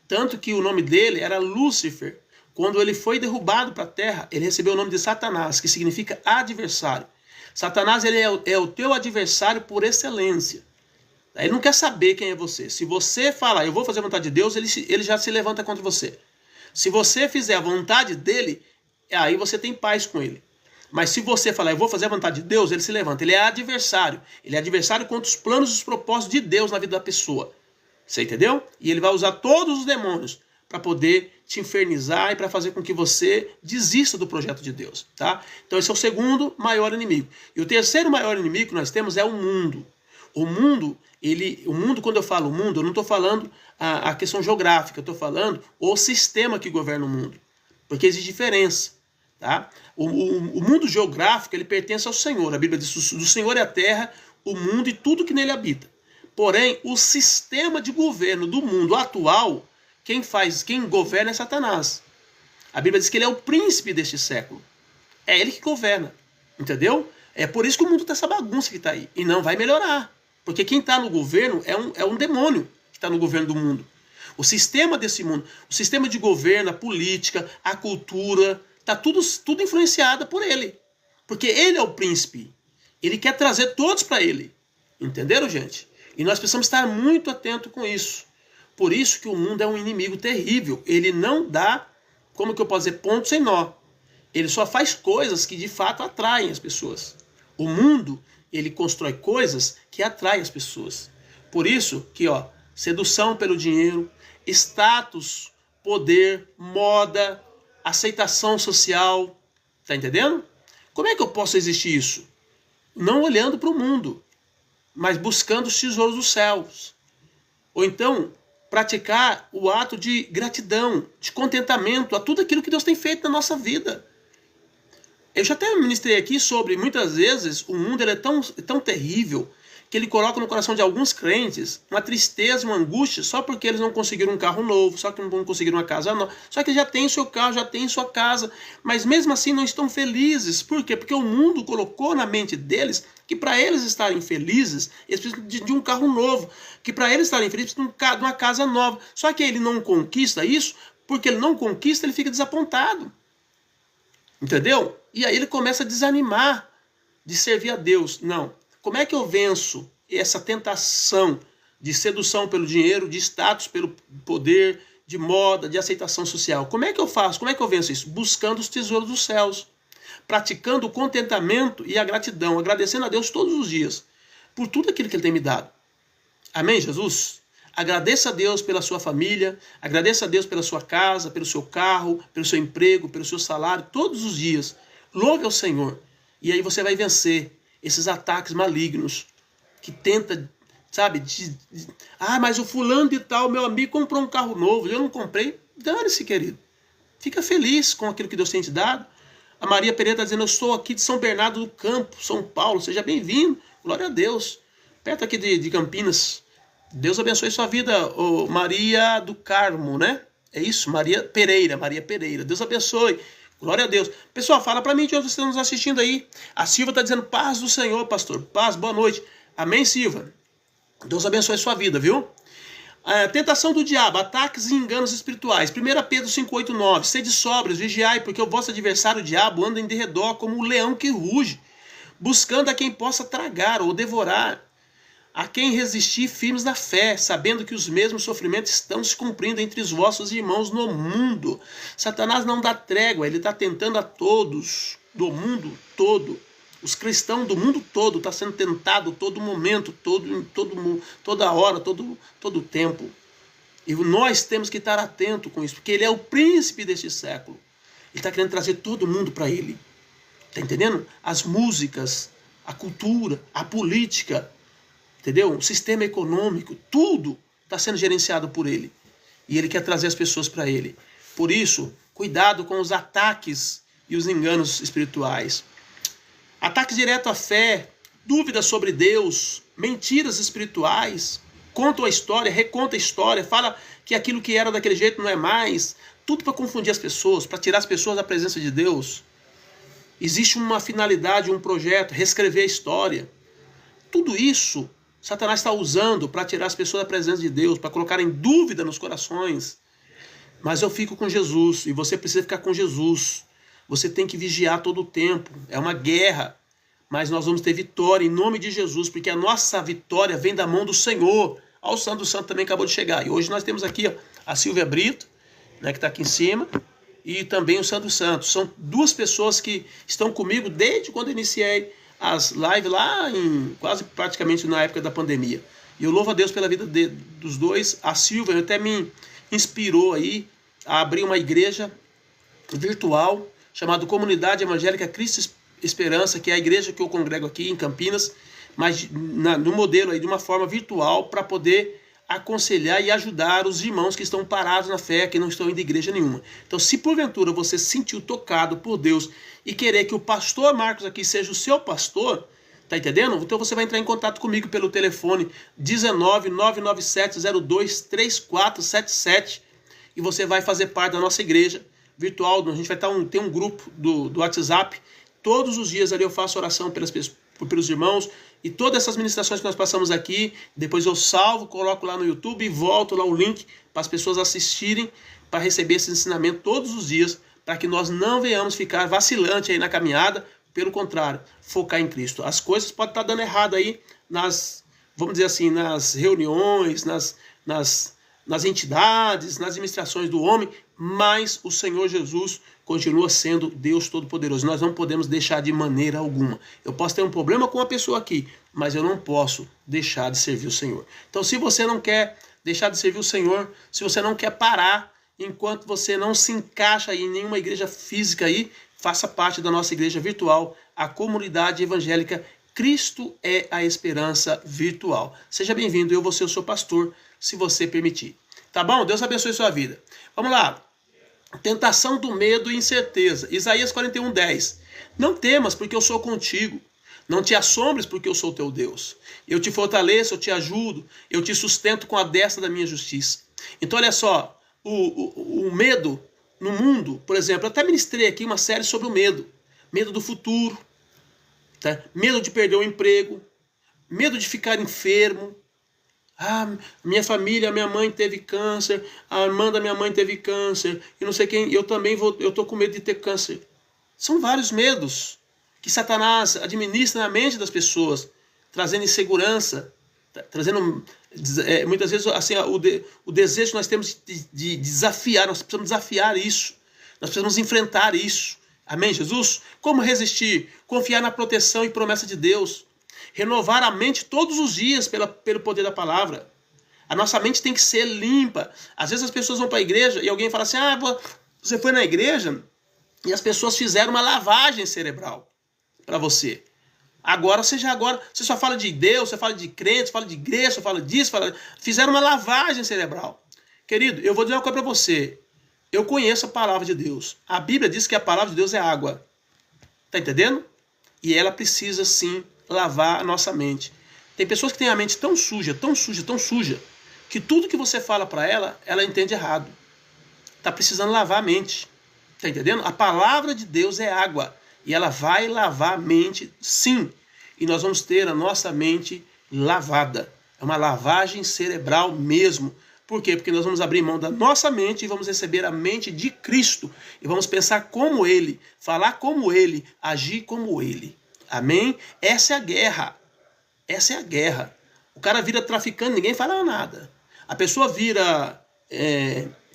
Tanto que o nome dele era Lúcifer. Quando ele foi derrubado para a terra, ele recebeu o nome de Satanás, que significa adversário. Satanás ele é o teu adversário por excelência. Ele não quer saber quem é você. Se você falar, eu vou fazer a vontade de Deus, ele já se levanta contra você. Se você fizer a vontade dele, aí você tem paz com ele. Mas se você falar, eu vou fazer a vontade de Deus, ele se levanta. Ele é adversário. Ele é adversário contra os planos e os propósitos de Deus na vida da pessoa. Você entendeu? E ele vai usar todos os demônios para poder te infernizar e para fazer com que você desista do projeto de Deus. Tá? Então esse é o segundo maior inimigo. E o terceiro maior inimigo que nós temos é o mundo. O mundo, quando eu falo mundo, eu não estou falando a questão geográfica, eu estou falando o sistema que governa o mundo. Porque existe diferença. Tá? O mundo geográfico ele pertence ao Senhor. A Bíblia diz: do Senhor é a terra, o mundo e tudo que nele habita. Porém, o sistema de governo do mundo atual, quem governa é Satanás. A Bíblia diz que ele é o príncipe deste século. É ele que governa. Entendeu? É por isso que o mundo está essa bagunça que está aí. E não vai melhorar. Porque quem está no governo é um demônio que está no governo do mundo. O sistema desse mundo, o sistema de governo, a política, a cultura, está tudo influenciado por ele. Porque ele é o príncipe. Ele quer trazer todos para ele. Entenderam, gente? E nós precisamos estar muito atentos com isso. Por isso que o mundo é um inimigo terrível. Ele não dá, como que eu posso dizer, ponto sem nó. Ele só faz coisas que de fato atraem as pessoas. O mundo, ele constrói coisas que atraem as pessoas. Por isso que, sedução pelo dinheiro, status, poder, moda, aceitação social. Tá entendendo? Como é que eu posso existir isso? Não olhando para o mundo, mas buscando os tesouros dos céus. Ou então, praticar o ato de gratidão, de contentamento a tudo aquilo que Deus tem feito na nossa vida. Eu já até ministrei aqui sobre, muitas vezes, o mundo ele é tão terrível que ele coloca no coração de alguns crentes uma tristeza, uma angústia, só porque eles não conseguiram um carro novo, só que não conseguiram uma casa nova, só que já tem o seu carro, já tem sua casa, mas mesmo assim não estão felizes. Por quê? Porque o mundo colocou na mente deles que para eles estarem felizes, eles precisam de um carro novo, que para eles estarem felizes, precisam de uma casa nova. Só que ele não conquista isso, porque ele não conquista, ele fica desapontado. Entendeu? E aí ele começa a desanimar de servir a Deus. Não. Como é que eu venço essa tentação de sedução pelo dinheiro, de status pelo poder, de moda, de aceitação social. Como é que eu faço? Como é que eu venço isso? Buscando os tesouros dos céus, praticando o contentamento e a gratidão, agradecendo a Deus todos os dias por tudo aquilo que Ele tem me dado. Amém, Jesus? Agradeça a Deus pela sua família, agradeça a Deus pela sua casa, pelo seu carro, pelo seu emprego, pelo seu salário, todos os dias. Louve ao Senhor. E aí você vai vencer esses ataques malignos que tenta, sabe, mas o fulano de tal, meu amigo, comprou um carro novo, eu não comprei. Dane-se, querido. Fica feliz com aquilo que Deus tem te dado. A Maria Pereira está dizendo, eu sou aqui de São Bernardo do Campo, São Paulo, seja bem-vindo. Glória a Deus. Perto aqui de Campinas. Deus abençoe sua vida, oh, Maria do Carmo, né? É isso, Maria Pereira. Deus abençoe. Glória a Deus. Pessoal, fala para mim de onde vocês estão nos assistindo aí. A Silva está dizendo, paz do Senhor, pastor. Paz, boa noite. Amém, Silva? Deus abençoe sua vida, viu? A tentação do diabo, ataques e enganos espirituais. 1 Pedro 5:8-9. Sede sóbrios, vigiai, porque o vosso adversário, o diabo, anda em derredor como um leão que ruge, buscando a quem possa tragar ou devorar. A quem resistir firmes na fé, sabendo que os mesmos sofrimentos estão se cumprindo entre os vossos irmãos no mundo. Satanás não dá trégua, ele está tentando a todos, do mundo todo. Os cristãos do mundo todo estão sendo tentados todo momento, toda hora, todo tempo. E nós temos que estar atentos com isso, porque ele é o príncipe deste século. Ele está querendo trazer todo mundo para ele. Está entendendo? As músicas, a cultura, a política, entendeu? O sistema econômico, tudo está sendo gerenciado por ele. E ele quer trazer as pessoas para ele. Por isso, cuidado com os ataques e os enganos espirituais. Ataques direto à fé, dúvidas sobre Deus, mentiras espirituais, contam a história, reconta a história, fala que aquilo que era daquele jeito não é mais. Tudo para confundir as pessoas, para tirar as pessoas da presença de Deus. Existe uma finalidade, um projeto, reescrever a história. Tudo isso Satanás está usando para tirar as pessoas da presença de Deus, para colocar em dúvida nos corações. Mas eu fico com Jesus, e você precisa ficar com Jesus. Você tem que vigiar todo o tempo. É uma guerra, mas nós vamos ter vitória em nome de Jesus, porque a nossa vitória vem da mão do Senhor. Ó, o Santo também acabou de chegar. E hoje nós temos aqui ó, a Silvia Brito, né, que está aqui em cima, e também o Santo. São duas pessoas que estão comigo desde quando eu iniciei as lives lá em quase praticamente na época da pandemia. E eu louvo a Deus pela vida dos dois. A Silvia até me inspirou aí a abrir uma igreja virtual chamada Comunidade Evangélica Cristo Esperança, que é a igreja que eu congrego aqui em Campinas, mas no modelo aí de uma forma virtual para poder aconselhar e ajudar os irmãos que estão parados na fé, que não estão indo de igreja nenhuma. Então, se porventura você se sentiu tocado por Deus e querer que o pastor Marcos aqui seja o seu pastor, tá entendendo? Então você vai entrar em contato comigo pelo telefone 19997023477 e você vai fazer parte da nossa igreja virtual. A gente vai ter um grupo do WhatsApp. Todos os dias ali eu faço oração pelos irmãos, e todas essas ministrações que nós passamos aqui, depois eu salvo, coloco lá no YouTube e volto lá o link para as pessoas assistirem, para receber esse ensinamento todos os dias, para que nós não venhamos ficar vacilante aí na caminhada, pelo contrário, focar em Cristo. As coisas podem estar dando errado aí vamos dizer assim, nas reuniões, nas entidades, nas administrações do homem, mas o Senhor Jesus continua sendo Deus Todo-Poderoso. Nós não podemos deixar de maneira alguma. Eu posso ter um problema com uma pessoa aqui, mas eu não posso deixar de servir o Senhor. Então, se você não quer deixar de servir o Senhor, se você não quer parar, enquanto você não se encaixa em nenhuma igreja física aí, faça parte da nossa igreja virtual, a Comunidade Evangélica Cristo é a Esperança Virtual. Seja bem-vindo, eu vou ser o seu pastor, se você permitir. Tá bom? Deus abençoe sua vida. Vamos lá. Tentação do medo e incerteza. Isaías 41:10. Não temas, porque eu sou contigo. Não te assombres, porque eu sou teu Deus. Eu te fortaleço, eu te ajudo, eu te sustento com a destra da minha justiça. Então, olha só, o medo no mundo, por exemplo, eu até ministrei aqui uma série sobre o medo. Medo do futuro, tá? Medo de perder o emprego, medo de ficar enfermo. Minha família, minha mãe teve câncer, a irmã da minha mãe teve câncer, e não sei quem, eu tô com medo de ter câncer. São vários medos que Satanás administra na mente das pessoas, trazendo insegurança, trazendo muitas vezes assim, o desejo que nós temos de desafiar, nós precisamos desafiar isso, nós precisamos enfrentar isso. Amém, Jesus? Como resistir? Confiar na proteção e promessa de Deus, renovar a mente todos os dias pelo poder da palavra. A nossa mente tem que ser limpa. Às vezes as pessoas vão para a igreja e alguém fala assim, você foi na igreja e as pessoas fizeram uma lavagem cerebral para você. Agora você só fala de Deus, você fala de crente, você fala de igreja, você fala disso, fizeram uma lavagem cerebral. Querido, eu vou dizer uma coisa para você. Eu conheço a palavra de Deus. A Bíblia diz que a palavra de Deus é água. Tá entendendo? E ela precisa sim lavar a nossa mente. Tem pessoas que têm a mente tão suja, tão suja, tão suja, que tudo que você fala para ela, ela entende errado. Tá precisando lavar a mente. Tá entendendo? A palavra de Deus é água. E ela vai lavar a mente, sim. E nós vamos ter a nossa mente lavada. É uma lavagem cerebral mesmo. Por quê? Porque nós vamos abrir mão da nossa mente e vamos receber a mente de Cristo. E vamos pensar como Ele, falar como Ele, agir como Ele. Amém? Essa é a guerra. Essa é a guerra. O cara vira traficante, ninguém fala nada. A pessoa vira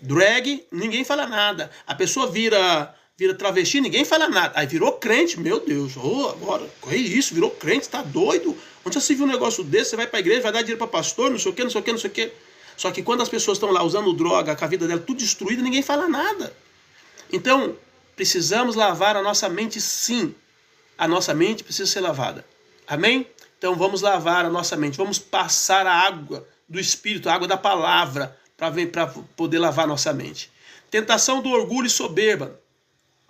drag, ninguém fala nada. A pessoa vira travesti, ninguém fala nada. Aí virou crente, meu Deus, agora, que é isso? Virou crente, tá doido? Onde já se viu um negócio desse? Você vai pra igreja, vai dar dinheiro pra pastor, não sei o que, não sei o que, não sei o que. Só que quando as pessoas estão lá usando droga, com a vida dela tudo destruída, ninguém fala nada. Então, precisamos lavar a nossa mente, sim. A nossa mente precisa ser lavada. Amém? Então vamos lavar a nossa mente, vamos passar a água do Espírito, a água da palavra, para poder lavar a nossa mente. Tentação do orgulho e soberba.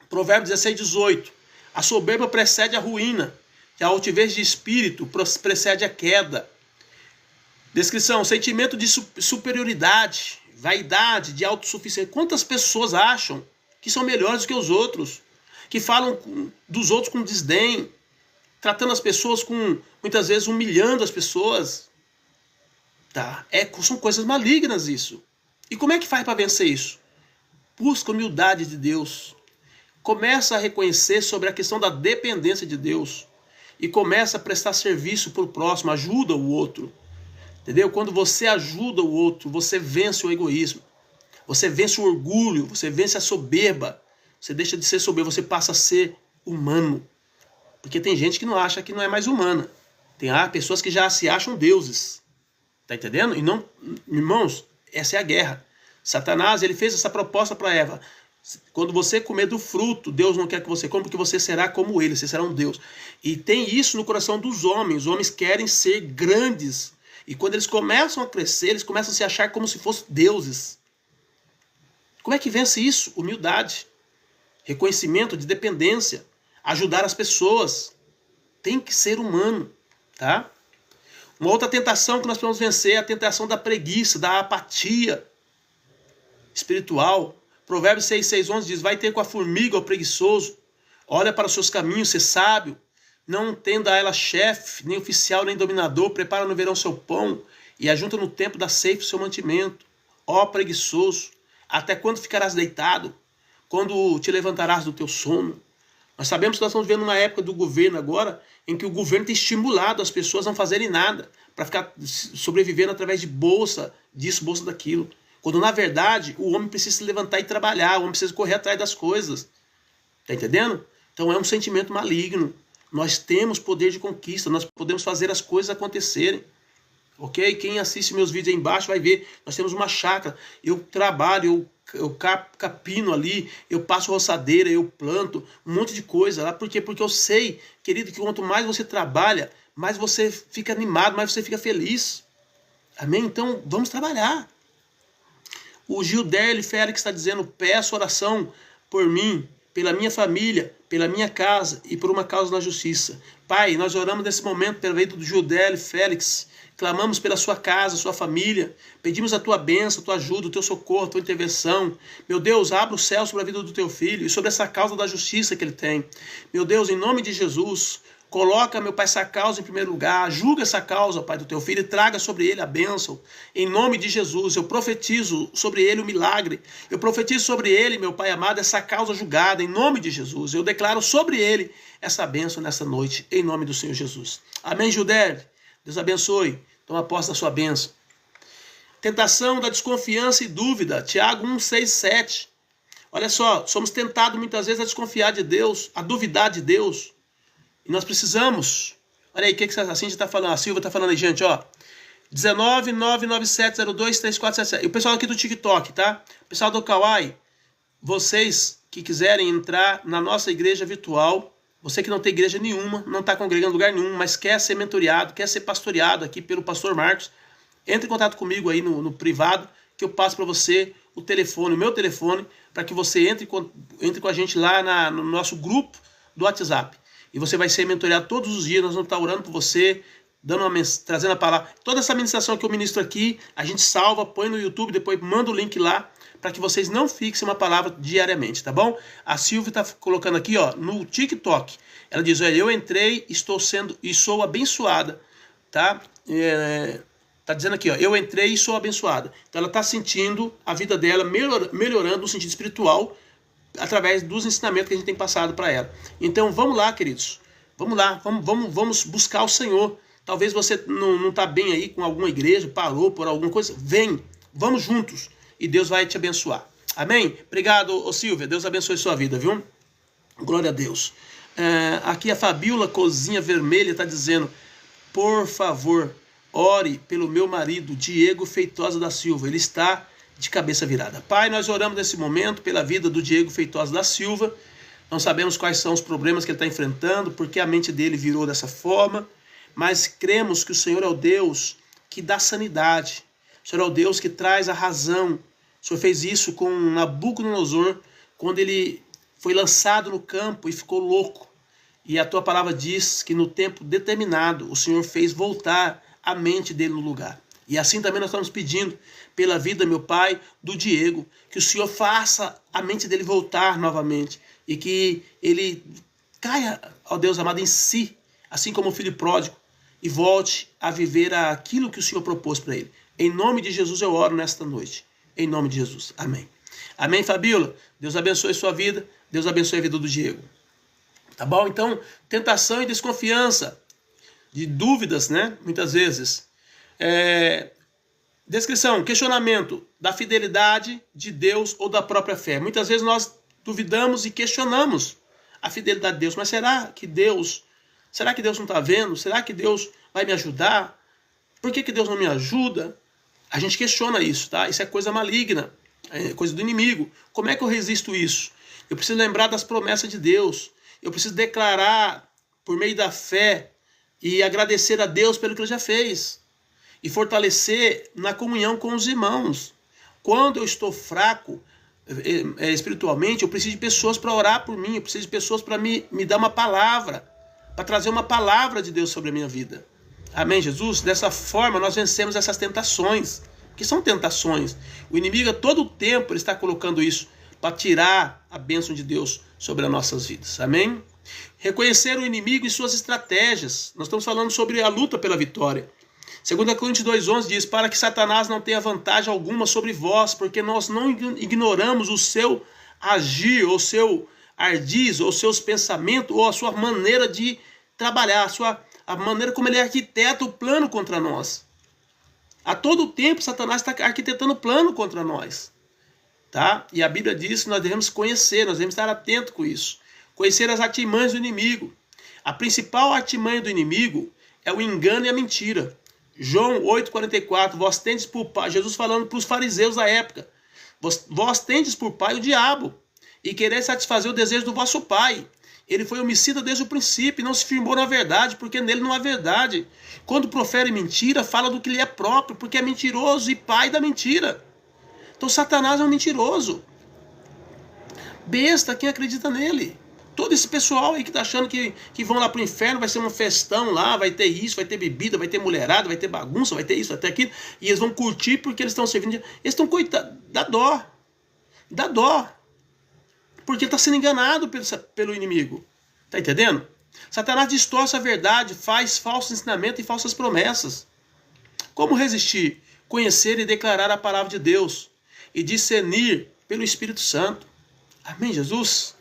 Provérbios 16:18. A soberba precede a ruína, e a altivez de espírito precede a queda. Descrição: sentimento de superioridade, vaidade, de autossuficiência. Quantas pessoas acham que são melhores do que os outros? Que falam dos outros com desdém, tratando as pessoas muitas vezes humilhando as pessoas. Tá? São coisas malignas isso. E como é que faz para vencer isso? Busca a humildade de Deus. Começa a reconhecer sobre a questão da dependência de Deus. E começa a prestar serviço para o próximo, ajuda o outro. Entendeu? Quando você ajuda o outro, você vence o egoísmo. Você vence o orgulho, você vence a soberba. Você deixa de ser soberbo, você passa a ser humano. Porque tem gente que não acha que não é mais humana. Tem pessoas que já se acham deuses. Tá entendendo? E não, irmãos, essa é a guerra. Satanás, ele fez essa proposta para Eva. Quando você comer do fruto, Deus não quer que você coma, porque você será como ele, você será um Deus. E tem isso no coração dos homens. Os homens querem ser grandes. E quando eles começam a crescer, eles começam a se achar como se fossem deuses. Como é que vence isso? Humildade. Reconhecimento de dependência. Ajudar as pessoas. Tem que ser humano. Tá? Uma outra tentação que nós podemos vencer é a tentação da preguiça, da apatia espiritual. Provérbios 6:11 diz: vai ter com a formiga o preguiçoso, olha para os seus caminhos, ser sábio, não tenda a ela chefe, nem oficial, nem dominador, prepara no verão seu pão e ajunta no tempo da ceifa o seu mantimento. Ó preguiçoso, até quando ficarás deitado? Quando te levantarás do teu sono? Nós sabemos que nós estamos vivendo uma época do governo agora, em que o governo tem estimulado as pessoas a não fazerem nada, para ficar sobrevivendo através de bolsa disso, bolsa daquilo. Quando, na verdade, o homem precisa se levantar e trabalhar, o homem precisa correr atrás das coisas. Tá entendendo? Então é um sentimento maligno. Nós temos poder de conquista, nós podemos fazer as coisas acontecerem. Ok? Quem assiste meus vídeos aí embaixo vai ver, nós temos uma chácara, eu trabalho, eu capino ali, eu passo roçadeira, eu planto, um monte de coisa lá. Por quê? Porque eu sei, querido, que quanto mais você trabalha, mais você fica animado, mais você fica feliz. Amém? Então, vamos trabalhar. O Gilderle Félix está dizendo: peço oração por mim, pela minha família, pela minha casa e por uma causa na justiça. Pai, nós oramos nesse momento pela vida do Gilderle Félix, clamamos pela sua casa, sua família, pedimos a tua bênção, a tua ajuda, o teu socorro, a tua intervenção. Meu Deus, abra o céu sobre a vida do teu filho e sobre essa causa da justiça que ele tem. Meu Deus, em nome de Jesus, coloca, meu Pai, essa causa em primeiro lugar, julga essa causa, Pai, do teu filho, e traga sobre ele a bênção. Em nome de Jesus, eu profetizo sobre ele o milagre. Eu profetizo sobre ele, meu Pai amado, essa causa julgada, em nome de Jesus. Eu declaro sobre ele essa bênção nessa noite, em nome do Senhor Jesus. Amém, Gilderle? Deus abençoe. Toma posse da sua bênção. Tentação da desconfiança e dúvida. Tiago 1, 6, 7. Olha só, somos tentados muitas vezes a desconfiar de Deus, a duvidar de Deus. E nós precisamos. Olha aí, o que a Cintia está falando? A Silvia está falando aí, gente, ó. 19997023477. E o pessoal aqui do TikTok, tá? O pessoal do Kawaii, vocês que quiserem entrar na nossa igreja virtual, você que não tem igreja nenhuma, não está congregando em lugar nenhum, mas quer ser mentoreado, quer ser pastoreado aqui pelo pastor Marcos, entre em contato comigo aí no privado, que eu passo para você o telefone, o meu telefone, para que você entre com a gente lá no nosso grupo do WhatsApp. E você vai ser mentoreado todos os dias, nós vamos estar orando por você, trazendo a palavra. Toda essa ministração que eu ministro aqui, a gente salva, põe no YouTube, depois manda o link lá, para que vocês não fixem uma palavra diariamente, tá bom? A Silvia está colocando aqui, ó, no TikTok. Ela diz, olha, eu entrei, estou sendo e sou abençoada, tá? Tá dizendo aqui, ó, eu entrei e sou abençoada. Então ela está sentindo a vida dela melhorando no sentido espiritual, através dos ensinamentos que a gente tem passado para ela. Então vamos lá, queridos. Vamos lá, vamos buscar o Senhor. Talvez você não está bem aí com alguma igreja, parou por alguma coisa. Vem, vamos juntos. E Deus vai te abençoar. Amém? Obrigado, Silvia. Deus abençoe sua vida, viu? Glória a Deus. Aqui a Fabiola Cozinha Vermelha está dizendo, por favor, ore pelo meu marido, Diego Feitosa da Silva. Ele está de cabeça virada. Pai, nós oramos nesse momento pela vida do Diego Feitosa da Silva. Não sabemos quais são os problemas que ele está enfrentando, porque a mente dele virou dessa forma, mas cremos que o Senhor é o Deus que dá sanidade. O Senhor é o Deus que traz a razão. O Senhor fez isso com Nabucodonosor, quando ele foi lançado no campo e ficou louco. E a tua palavra diz que no tempo determinado o Senhor fez voltar a mente dele no lugar. E assim também nós estamos pedindo pela vida, meu Pai, do Diego, que o Senhor faça a mente dele voltar novamente e que ele caia, ó Deus amado, em si, assim como o filho pródigo, e volte a viver aquilo que o Senhor propôs para ele. Em nome de Jesus eu oro nesta noite. Em nome de Jesus. Amém. Amém, Fabíola? Deus abençoe sua vida. Deus abençoe a vida do Diego. Tá bom? Então, tentação e desconfiança. De dúvidas, né? Muitas vezes. Descrição, questionamento da fidelidade de Deus ou da própria fé. Muitas vezes nós duvidamos e questionamos a fidelidade de Deus. Mas será que Deus não está vendo? Será que Deus vai me ajudar? Por que Deus não me ajuda? A gente questiona isso, tá? Isso é coisa maligna, é coisa do inimigo. Como é que eu resisto isso? Eu preciso lembrar das promessas de Deus. Eu preciso declarar por meio da fé e agradecer a Deus pelo que Ele já fez. E fortalecer na comunhão com os irmãos. Quando eu estou fraco espiritualmente, eu preciso de pessoas para orar por mim. Eu preciso de pessoas para me dar uma palavra. Para trazer uma palavra de Deus sobre a minha vida. Amém, Jesus? Dessa forma nós vencemos essas tentações. Que são tentações. O inimigo a todo tempo ele está colocando isso para tirar a bênção de Deus sobre as nossas vidas. Amém? Reconhecer o inimigo e suas estratégias. Nós estamos falando sobre a luta pela vitória. 2 Coríntios 2,11 diz, para que Satanás não tenha vantagem alguma sobre vós, porque nós não ignoramos o seu agir, ou seu ardis, ou seus pensamentos, ou a sua maneira de trabalhar, a maneira como ele arquiteta o plano contra nós. A todo tempo Satanás está arquitetando plano contra nós. Tá? E a Bíblia diz que nós devemos conhecer, nós devemos estar atentos com isso. Conhecer as artimanhas do inimigo. A principal artimanha do inimigo é o engano e a mentira. João 8,44, vós tendes por pai, Jesus falando para os fariseus da época, vós tendes por pai o diabo, e quereis satisfazer o desejo do vosso pai. Ele foi homicida desde o princípio e não se firmou na verdade, porque nele não há verdade. Quando profere mentira, fala do que lhe é próprio, porque é mentiroso e pai da mentira. Então Satanás é um mentiroso. Besta quem acredita nele. Todo esse pessoal aí que está achando que vão lá para o inferno, vai ser um festão lá, vai ter isso, vai ter bebida, vai ter mulherada, vai ter bagunça, vai ter isso, vai ter aquilo. E eles vão curtir porque eles estão servindo. Eles estão coitados. Dá dó. Dá dó. Porque está sendo enganado pelo inimigo. Está entendendo? Satanás distorce a verdade, faz falsos ensinamentos e falsas promessas. Como resistir? Conhecer e declarar a palavra de Deus. E discernir pelo Espírito Santo. Amém, Jesus?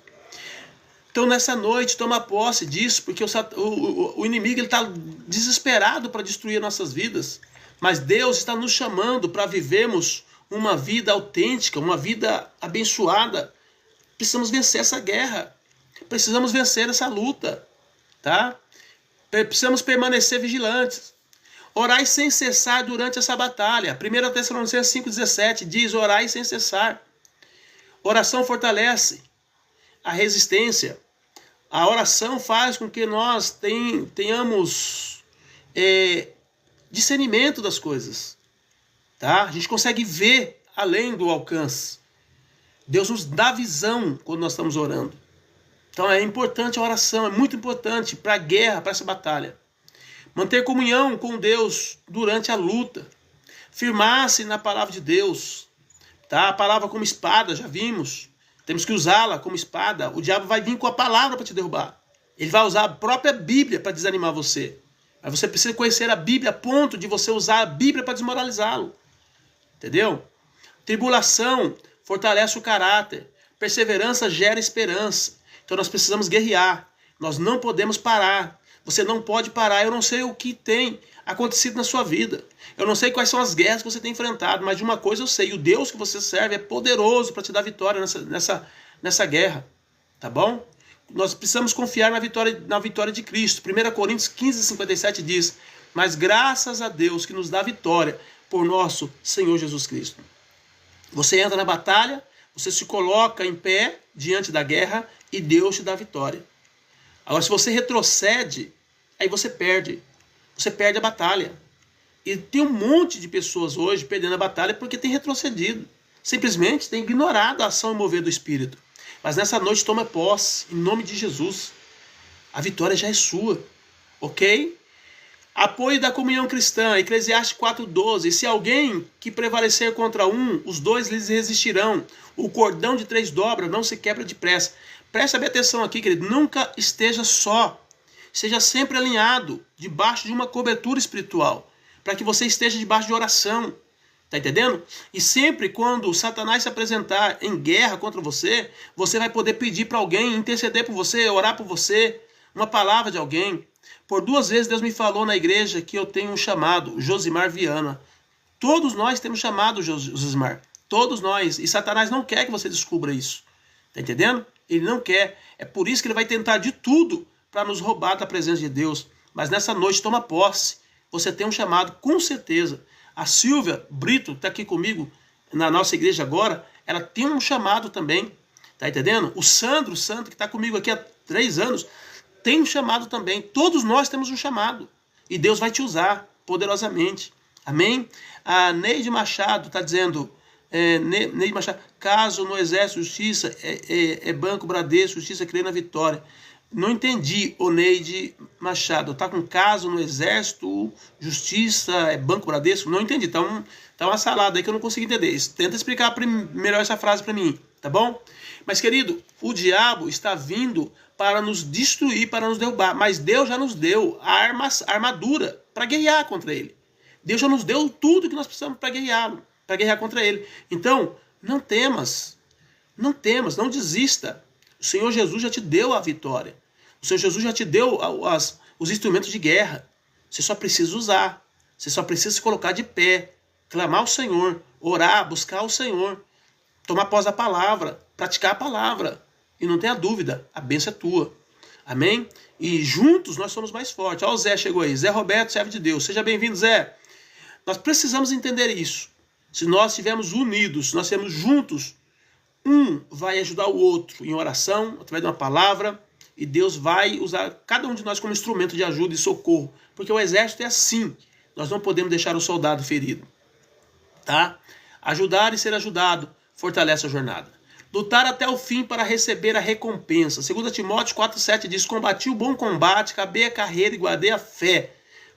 Então nessa noite toma posse disso, porque o inimigo está desesperado para destruir nossas vidas. Mas Deus está nos chamando para vivermos uma vida autêntica, uma vida abençoada. Precisamos vencer essa guerra. Precisamos vencer essa luta. Tá? Precisamos permanecer vigilantes. Orai sem cessar durante essa batalha. 1 Tessalonicenses 5,17 diz: orai sem cessar. Oração fortalece a resistência. A oração faz com que nós tenhamos discernimento das coisas. Tá? A gente consegue ver além do alcance. Deus nos dá visão quando nós estamos orando. Então é importante a oração, é muito importante para a guerra, para essa batalha. Manter comunhão com Deus durante a luta. Firmar-se na palavra de Deus. Tá? A palavra como espada, já vimos. Temos que usá-la como espada. O diabo vai vir com a palavra para te derrubar. Ele vai usar a própria Bíblia para desanimar você. Mas você precisa conhecer a Bíblia a ponto de você usar a Bíblia para desmoralizá-lo. Entendeu? Tribulação fortalece o caráter. Perseverança gera esperança. Então nós precisamos guerrear. Nós não podemos parar. Você não pode parar. Eu não sei o que tem acontecido na sua vida. Eu não sei quais são as guerras que você tem enfrentado, mas de uma coisa eu sei: o Deus que você serve é poderoso para te dar vitória nessa guerra. Tá bom? Nós precisamos confiar na vitória de Cristo. 1 Coríntios 15:57 diz: mas graças a Deus que nos dá vitória por nosso Senhor Jesus Cristo. Você entra na batalha, você se coloca em pé diante da guerra e Deus te dá vitória. Agora, se você retrocede, aí você perde. Você perde a batalha. E tem um monte de pessoas hoje perdendo a batalha porque tem retrocedido. Simplesmente tem ignorado a ação e mover do Espírito. Mas nessa noite toma posse, em nome de Jesus. A vitória já é sua. Ok? Apoio da comunhão cristã, Eclesiastes 4,12. Se alguém que prevalecer contra um, os dois lhes resistirão. O cordão de 3 dobras não se quebra depressa. Presta bem atenção aqui, querido. Nunca esteja só. Seja sempre alinhado, debaixo de uma cobertura espiritual. Para que você esteja debaixo de oração. Tá entendendo? E sempre quando Satanás se apresentar em guerra contra você, você vai poder pedir para alguém, interceder por você, orar por você, uma palavra de alguém. Por 2 vezes Deus me falou na igreja que eu tenho um chamado, Josimar Viana. Todos nós temos chamado, Josimar. Todos nós. E Satanás não quer que você descubra isso. Tá entendendo? Ele não quer. É por isso que ele vai tentar de tudo para nos roubar da presença de Deus. Mas nessa noite toma posse. Você tem um chamado, com certeza. A Silvia Brito está aqui comigo na nossa igreja agora. Ela tem um chamado também. Tá entendendo? O Sandro, que está comigo aqui há 3 anos, tem um chamado também. Todos nós temos um chamado. E Deus vai te usar poderosamente. Amém? A Neide Machado está dizendo... Neide Machado, caso no Exército, Justiça é Banco Bradesco, Justiça crê na vitória. Não entendi, o Neide Machado. Tá com caso no Exército, Justiça é Banco Bradesco? Não entendi. Tá uma salada aí que eu não consegui entender. Tenta explicar melhor essa frase para mim, tá bom? Mas, querido, o diabo está vindo para nos destruir, para nos derrubar. Mas Deus já nos deu a armadura para guerrear contra ele. Deus já nos deu tudo que nós precisamos para guerreá-lo. Para guerrear contra ele. Então, não temas, não desista. O Senhor Jesus já te deu a vitória. O Senhor Jesus já te deu os instrumentos de guerra. Você só precisa usar. Você só precisa se colocar de pé, clamar ao Senhor, orar, buscar o Senhor, tomar posse da palavra, praticar a palavra. E não tenha dúvida, a bênção é tua. Amém? E juntos nós somos mais fortes. Olha o Zé chegou aí. Zé Roberto, servo de Deus. Seja bem-vindo, Zé. Nós precisamos entender isso. Se nós estivermos unidos, se nós estivermos juntos, um vai ajudar o outro em oração, através de uma palavra, e Deus vai usar cada um de nós como instrumento de ajuda e socorro. Porque o exército é assim. Nós não podemos deixar o soldado ferido. Tá? Ajudar e ser ajudado fortalece a jornada. Lutar até o fim para receber a recompensa. 2 Timóteo 4,7 diz: combati o bom combate, acabei a carreira e guardei a fé.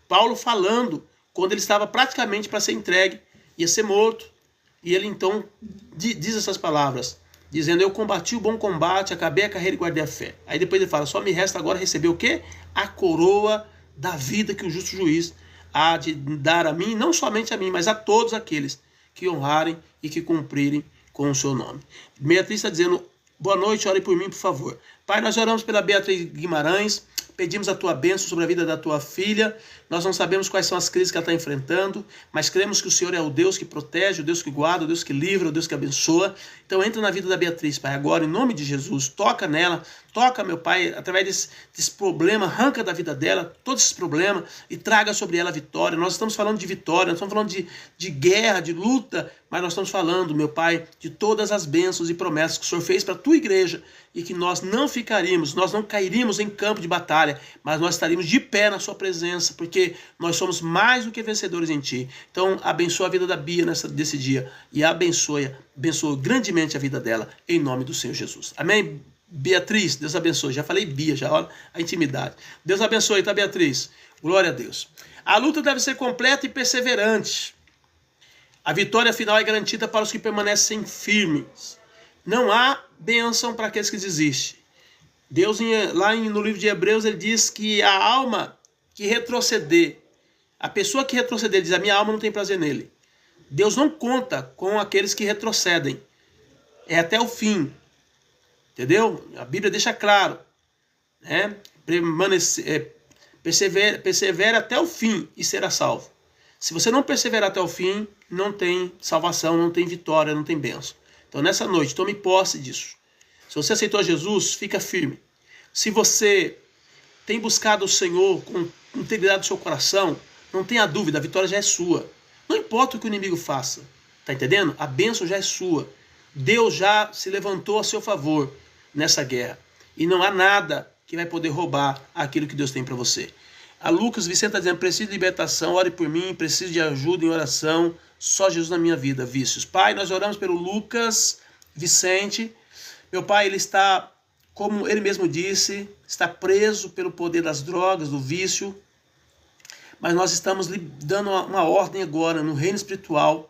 Paulo falando, quando ele estava praticamente para ser entregue, ia ser morto. E ele então diz essas palavras, dizendo: eu combati o bom combate, acabei a carreira e guardei a fé. Aí depois ele fala: só me resta agora receber o quê? A coroa da vida que o justo juiz há de dar a mim, não somente a mim, mas a todos aqueles que honrarem e que cumprirem com o seu nome. Beatriz está dizendo: Boa noite, ore por mim, por favor. Pai, nós oramos pela Beatriz Guimarães, pedimos a tua bênção sobre a vida da tua filha. Nós não sabemos quais são as crises que ela está enfrentando, mas cremos que o Senhor é o Deus que protege, o Deus que guarda, o Deus que livra, o Deus que abençoa. Então entra na vida da Beatriz, Pai, agora, em nome de Jesus, toca nela, toca, meu Pai, através desse problema, arranca da vida dela todos esses problemas e traga sobre ela a vitória. Nós estamos falando de vitória, nós estamos falando de guerra, de luta, mas nós estamos falando, meu Pai, de todas as bênçãos e promessas que o Senhor fez para a tua igreja e que nós não ficaríamos, nós não cairíamos em campo de batalha, mas nós estaríamos de pé na sua presença, porque nós somos mais do que vencedores em ti. Então abençoa a vida da Bia desse dia e abençoa grandemente a vida dela, em nome do Senhor Jesus. Amém? Beatriz, Deus abençoe. Já falei Bia, já olha a intimidade. Deus abençoe, tá, Beatriz? Glória a Deus. A luta deve ser completa e perseverante. A vitória final é garantida para os que permanecem firmes. Não há bênção para aqueles que desistem. Deus, lá no livro de Hebreus, ele diz que a alma que retroceder, a pessoa que retroceder, diz, a minha alma não tem prazer nele. Deus não conta com aqueles que retrocedem. É até o fim. Entendeu? A Bíblia deixa claro. Né? Persevere até o fim e será salvo. Se você não perseverar até o fim, não tem salvação, não tem vitória, não tem bênção. Então nessa noite, tome posse disso. Se você aceitou Jesus, fica firme. Se você tem buscado o Senhor com integridade do seu coração, não tenha dúvida, a vitória já é sua. Não importa o que o inimigo faça. Está entendendo? A bênção já é sua. Deus já se levantou a seu favor nessa guerra. E não há nada que vai poder roubar aquilo que Deus tem para você. A Lucas Vicente está dizendo, preciso de libertação, ore por mim, preciso de ajuda em oração, só Jesus na minha vida, vícios. Pai, nós oramos pelo Lucas Vicente. Meu Pai, ele está, como ele mesmo disse, está preso pelo poder das drogas, do vício. Mas nós estamos dando uma ordem agora no reino espiritual.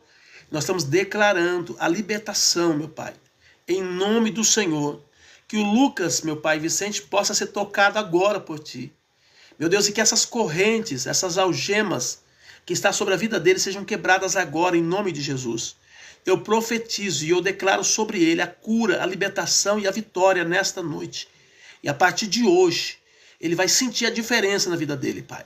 Nós estamos declarando a libertação, meu Pai, em nome do Senhor. Que o Lucas, meu Pai, Vicente, possa ser tocado agora por Ti. Meu Deus, e que essas correntes, essas algemas que está sobre a vida dele sejam quebradas agora, em nome de Jesus. Eu profetizo e eu declaro sobre ele a cura, a libertação e a vitória nesta noite. E a partir de hoje, ele vai sentir a diferença na vida dele, Pai.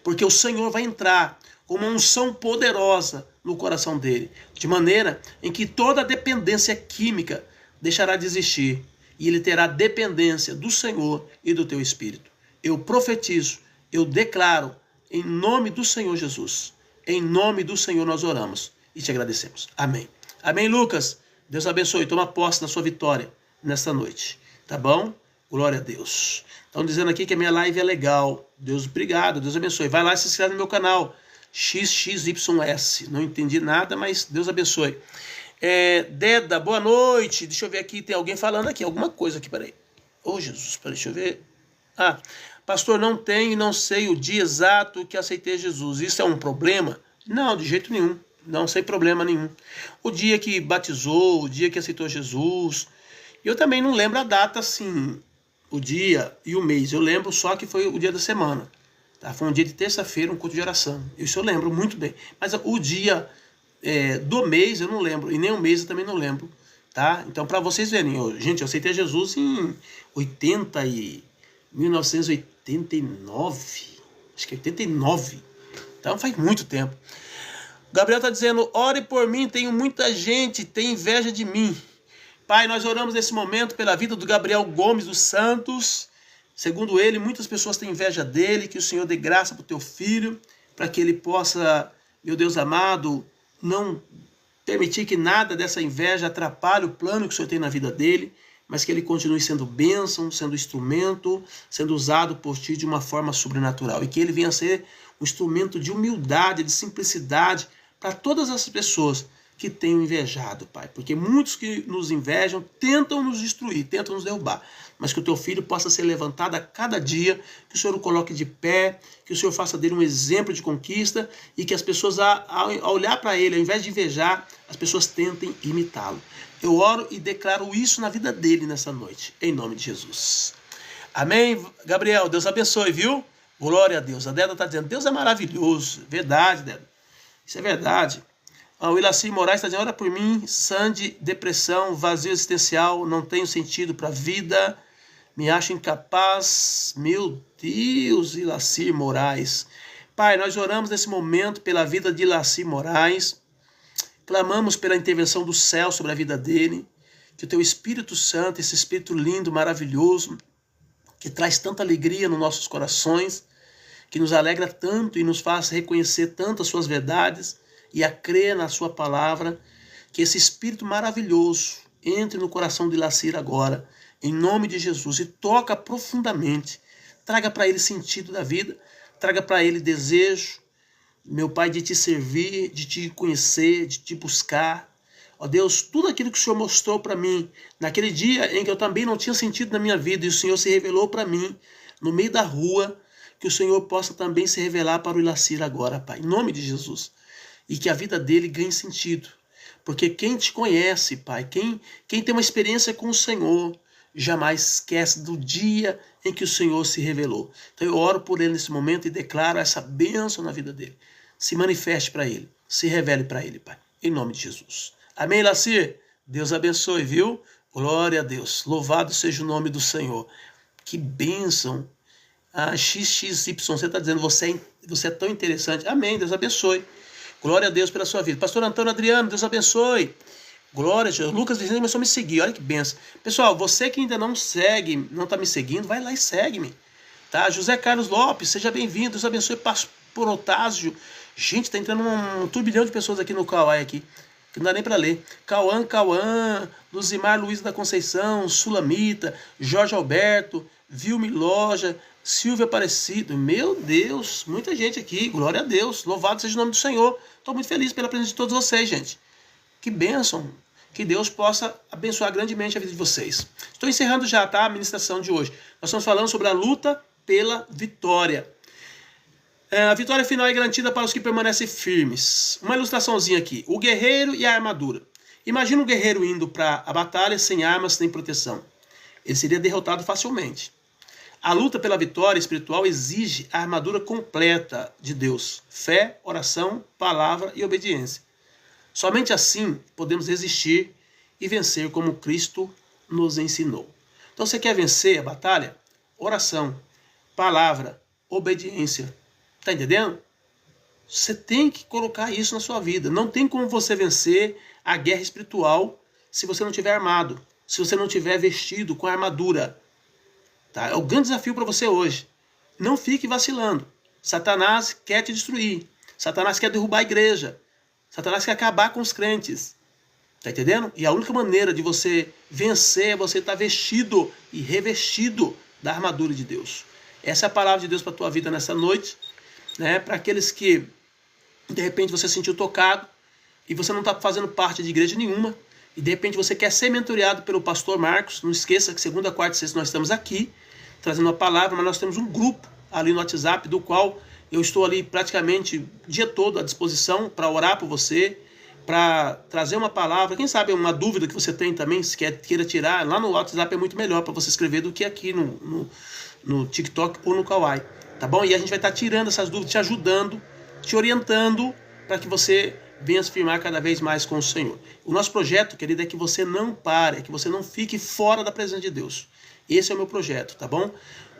Porque o Senhor vai entrar com uma unção poderosa no coração dele, de maneira em que toda a dependência química deixará de existir. E ele terá dependência do Senhor e do teu Espírito. Eu profetizo, eu declaro, em nome do Senhor Jesus. Em nome do Senhor nós oramos e te agradecemos. Amém. Amém, Lucas? Deus abençoe. Toma posse da sua vitória nesta noite. Tá bom? Glória a Deus. Estão dizendo aqui que a minha live é legal. Deus, obrigado. Deus abençoe. Vai lá e se inscreve no meu canal. XXYS. Não entendi nada, mas Deus abençoe. Deda, boa noite. Deixa eu ver aqui. Tem alguém falando aqui. Alguma coisa aqui, peraí. Ô, Jesus, peraí, deixa eu ver. Pastor, não tenho e não sei o dia exato que aceitei Jesus. Isso é um problema? Não, de jeito nenhum. Não, sem problema nenhum. O dia que batizou, o dia que aceitou Jesus. Eu também não lembro a data, assim, o dia e o mês. Eu lembro só que foi o dia da semana. Tá? Foi um dia de terça-feira, um culto de oração. Isso eu lembro muito bem. Mas o dia do mês eu não lembro. E nem o mês eu também não lembro. Tá? Então, para vocês verem, gente, eu aceitei Jesus em 1989. Acho que 89. Então faz muito tempo. Gabriel está dizendo, ore por mim, tenho muita gente, tem inveja de mim. Pai, nós oramos nesse momento pela vida do Gabriel Gomes dos Santos. Segundo ele, muitas pessoas têm inveja dele, que o Senhor dê graça para o teu filho, para que ele possa, meu Deus amado, não permitir que nada dessa inveja atrapalhe o plano que o Senhor tem na vida dele, mas que ele continue sendo bênção, sendo instrumento, sendo usado por ti de uma forma sobrenatural. E que ele venha a ser um instrumento de humildade, de simplicidade, para todas as pessoas que tenham invejado, Pai. Porque muitos que nos invejam tentam nos destruir, tentam nos derrubar. Mas que o teu filho possa ser levantado a cada dia, que o Senhor o coloque de pé, que o Senhor faça dele um exemplo de conquista e que as pessoas, ao olhar para ele, ao invés de invejar, as pessoas tentem imitá-lo. Eu oro e declaro isso na vida dele nessa noite, em nome de Jesus. Amém? Gabriel, Deus abençoe, viu? Glória a Deus. A Deda está dizendo, Deus é maravilhoso. Verdade, Deda. Isso é verdade. O Ilacir Moraes está dizendo, ora por mim, Sandy, depressão, vazio existencial, não tenho sentido para a vida, me acho incapaz. Meu Deus, Ilacir Moraes. Pai, nós oramos nesse momento pela vida de Ilacir Moraes, clamamos pela intervenção do céu sobre a vida dele, que o teu Espírito Santo, esse Espírito lindo, maravilhoso, que traz tanta alegria nos nossos corações, que nos alegra tanto e nos faz reconhecer tanto as suas verdades e a crer na sua palavra, que esse Espírito maravilhoso entre no coração de Ilacir agora, em nome de Jesus, e toca profundamente, traga para ele sentido da vida, traga para ele desejo, meu Pai, de te servir, de te conhecer, de te buscar. Ó Deus, tudo aquilo que o Senhor mostrou para mim, naquele dia em que eu também não tinha sentido na minha vida, e o Senhor se revelou para mim, no meio da rua, que o Senhor possa também se revelar para o Ilacir agora, Pai, em nome de Jesus. E que a vida dele ganhe sentido. Porque quem te conhece, Pai, quem tem uma experiência com o Senhor, jamais esquece do dia em que o Senhor se revelou. Então eu oro por ele nesse momento e declaro essa bênção na vida dele. Se manifeste para ele, se revele para ele, Pai, em nome de Jesus. Amém, Ilacir? Deus abençoe, viu? Glória a Deus. Louvado seja o nome do Senhor. Que bênção. XXY, você está dizendo, você é tão interessante. Amém, Deus abençoe. Glória a Deus pela sua vida. Pastor Antônio Adriano, Deus abençoe. Glória a Deus. Lucas Vicente começou a me seguir. Olha que benção. Pessoal, você que ainda não segue, não está me seguindo, vai lá e segue-me. Tá? José Carlos Lopes, seja bem-vindo. Deus abençoe. Pastor Otásio. Gente, está entrando um turbilhão de pessoas aqui no Kauai aqui. Que não dá nem para ler. Cauã, Luzimar Luiz da Conceição, Sulamita, Jorge Alberto, Vilme Loja, Silvia Aparecido. Meu Deus, muita gente aqui. Glória a Deus. Louvado seja o nome do Senhor. Estou muito feliz pela presença de todos vocês, gente. Que bênção. Que Deus possa abençoar grandemente a vida de vocês. Estou encerrando já, tá? A ministração de hoje. Nós estamos falando sobre a luta pela vitória. A vitória final é garantida para os que permanecem firmes. Uma ilustraçãozinha aqui. O guerreiro e a armadura. Imagina um guerreiro indo para a batalha sem armas, sem proteção. Ele seria derrotado facilmente. A luta pela vitória espiritual exige a armadura completa de Deus. Fé, oração, palavra e obediência. Somente assim podemos resistir e vencer como Cristo nos ensinou. Então você quer vencer a batalha? Oração, palavra, obediência. Está entendendo? Você tem que colocar isso na sua vida. Não tem como você vencer a guerra espiritual se você não estiver armado, se você não estiver vestido com a armadura. Tá? É o grande desafio para você hoje. Não fique vacilando. Satanás quer te destruir. Satanás quer derrubar a igreja. Satanás quer acabar com os crentes. Tá entendendo? E a única maneira de você vencer é você estar vestido e revestido da armadura de Deus. Essa é a palavra de Deus para a tua vida nessa noite. Né? Para aqueles que, de repente, você se sentiu tocado e você não está fazendo parte de igreja nenhuma e, de repente, você quer ser mentoreado pelo pastor Marcos. Não esqueça que segunda, quarta e sexta nós estamos aqui trazendo uma palavra, mas nós temos um grupo ali no WhatsApp do qual eu estou ali praticamente o dia todo à disposição para orar por você, para trazer uma palavra, quem sabe uma dúvida que você tem também, se queira tirar, lá no WhatsApp é muito melhor para você escrever do que aqui no TikTok ou no Kauai, tá bom? E a gente vai estar tirando essas dúvidas, te ajudando, te orientando para que você venha se firmar cada vez mais com o Senhor. O nosso projeto, querido, é que você não pare, é que você não fique fora da presença de Deus. Esse é o meu projeto, tá bom?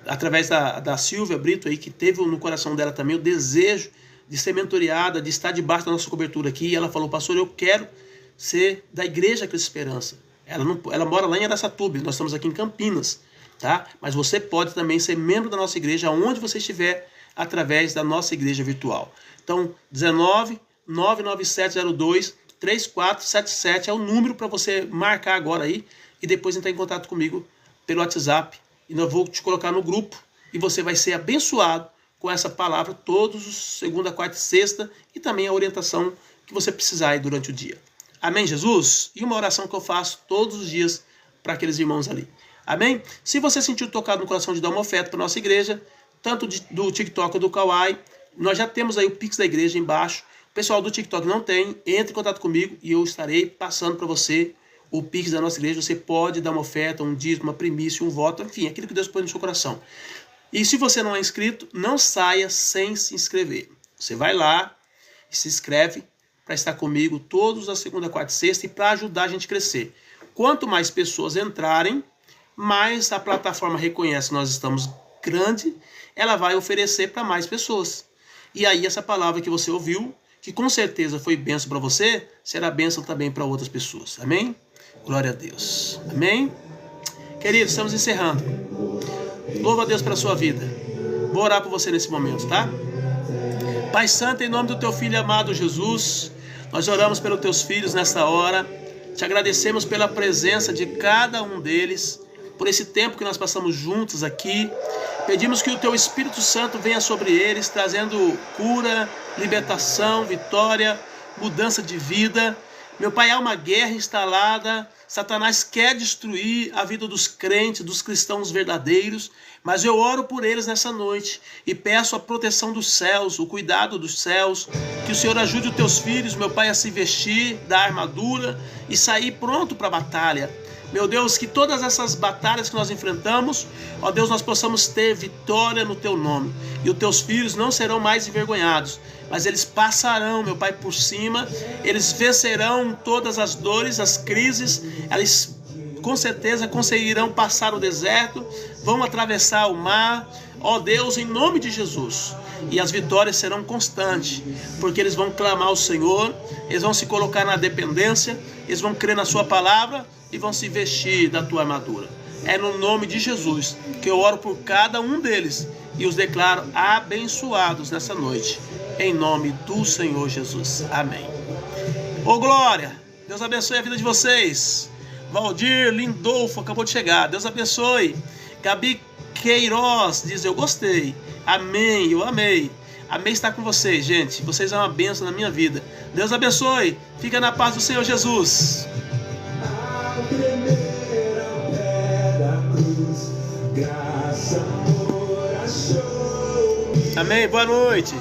Através da Silvia Brito aí, que teve no coração dela também o desejo de ser mentoreada, de estar debaixo da nossa cobertura aqui. E ela falou, pastor, eu quero ser da Igreja Cristo Esperança. Ela mora lá em Araçatuba, nós estamos aqui em Campinas, tá? Mas você pode também ser membro da nossa igreja, onde você estiver, através da nossa igreja virtual. Então, 19-99702-3477 é o número para você marcar agora aí e depois entrar em contato comigo pelo WhatsApp. E eu vou te colocar no grupo e você vai ser abençoado com essa palavra todos os segunda, quarta e sexta e também a orientação que você precisar aí durante o dia. Amém, Jesus? E uma oração que eu faço todos os dias para aqueles irmãos ali. Amém? Se você sentiu tocado no coração de dar uma oferta para a nossa igreja, tanto do TikTok ou do Kauai, nós já temos aí o Pix da igreja embaixo. O pessoal do TikTok não tem, entre em contato comigo e eu estarei passando para você o Pix da nossa igreja. Você pode dar uma oferta, um dízimo, uma primícia, um voto, enfim, aquilo que Deus põe no seu coração. E se você não é inscrito, não saia sem se inscrever. Você vai lá e se inscreve, para estar comigo todos a segunda, quarta e sexta e para ajudar a gente a crescer. Quanto mais pessoas entrarem, mais a plataforma reconhece que nós estamos grande, ela vai oferecer para mais pessoas. E aí essa palavra que você ouviu, que com certeza foi bênção para você, será bênção também para outras pessoas. Amém? Glória a Deus. Amém? Queridos, estamos encerrando. Louva a Deus pela sua vida. Vou orar por você nesse momento, tá? Pai Santo, em nome do teu Filho amado Jesus, nós oramos pelos teus filhos nesta hora. Te agradecemos pela presença de cada um deles, por esse tempo que nós passamos juntos aqui. Pedimos que o teu Espírito Santo venha sobre eles, trazendo cura, libertação, vitória, mudança de vida. Meu Pai, há uma guerra instalada. Satanás quer destruir a vida dos crentes, dos cristãos verdadeiros, mas eu oro por eles nessa noite e peço a proteção dos céus, o cuidado dos céus, que o Senhor ajude os teus filhos, meu Pai, a se vestir da armadura e sair pronto para a batalha. Meu Deus, que todas essas batalhas que nós enfrentamos, ó Deus, nós possamos ter vitória no teu nome. E os teus filhos não serão mais envergonhados, mas eles passarão, meu Pai, por cima. Eles vencerão todas as dores, as crises. Eles com certeza conseguirão passar o deserto, vão atravessar o mar. Ó Deus, em nome de Jesus. E as vitórias serão constantes, porque eles vão clamar ao Senhor, eles vão se colocar na dependência, eles vão crer na sua palavra e vão se vestir da tua armadura. É no nome de Jesus que eu oro por cada um deles e os declaro abençoados nessa noite, em nome do Senhor Jesus. Amém. Ô glória, Deus abençoe a vida de vocês. Valdir Lindolfo acabou de chegar, Deus abençoe. Gabi Queiroz diz: eu gostei. Amém, eu amei. Amei estar com vocês, gente. Vocês são uma bênção na minha vida. Deus abençoe. Fica na paz do Senhor Jesus. Ao tremer ao pé da cruz, graça, amor, achou-me. Amém, boa noite.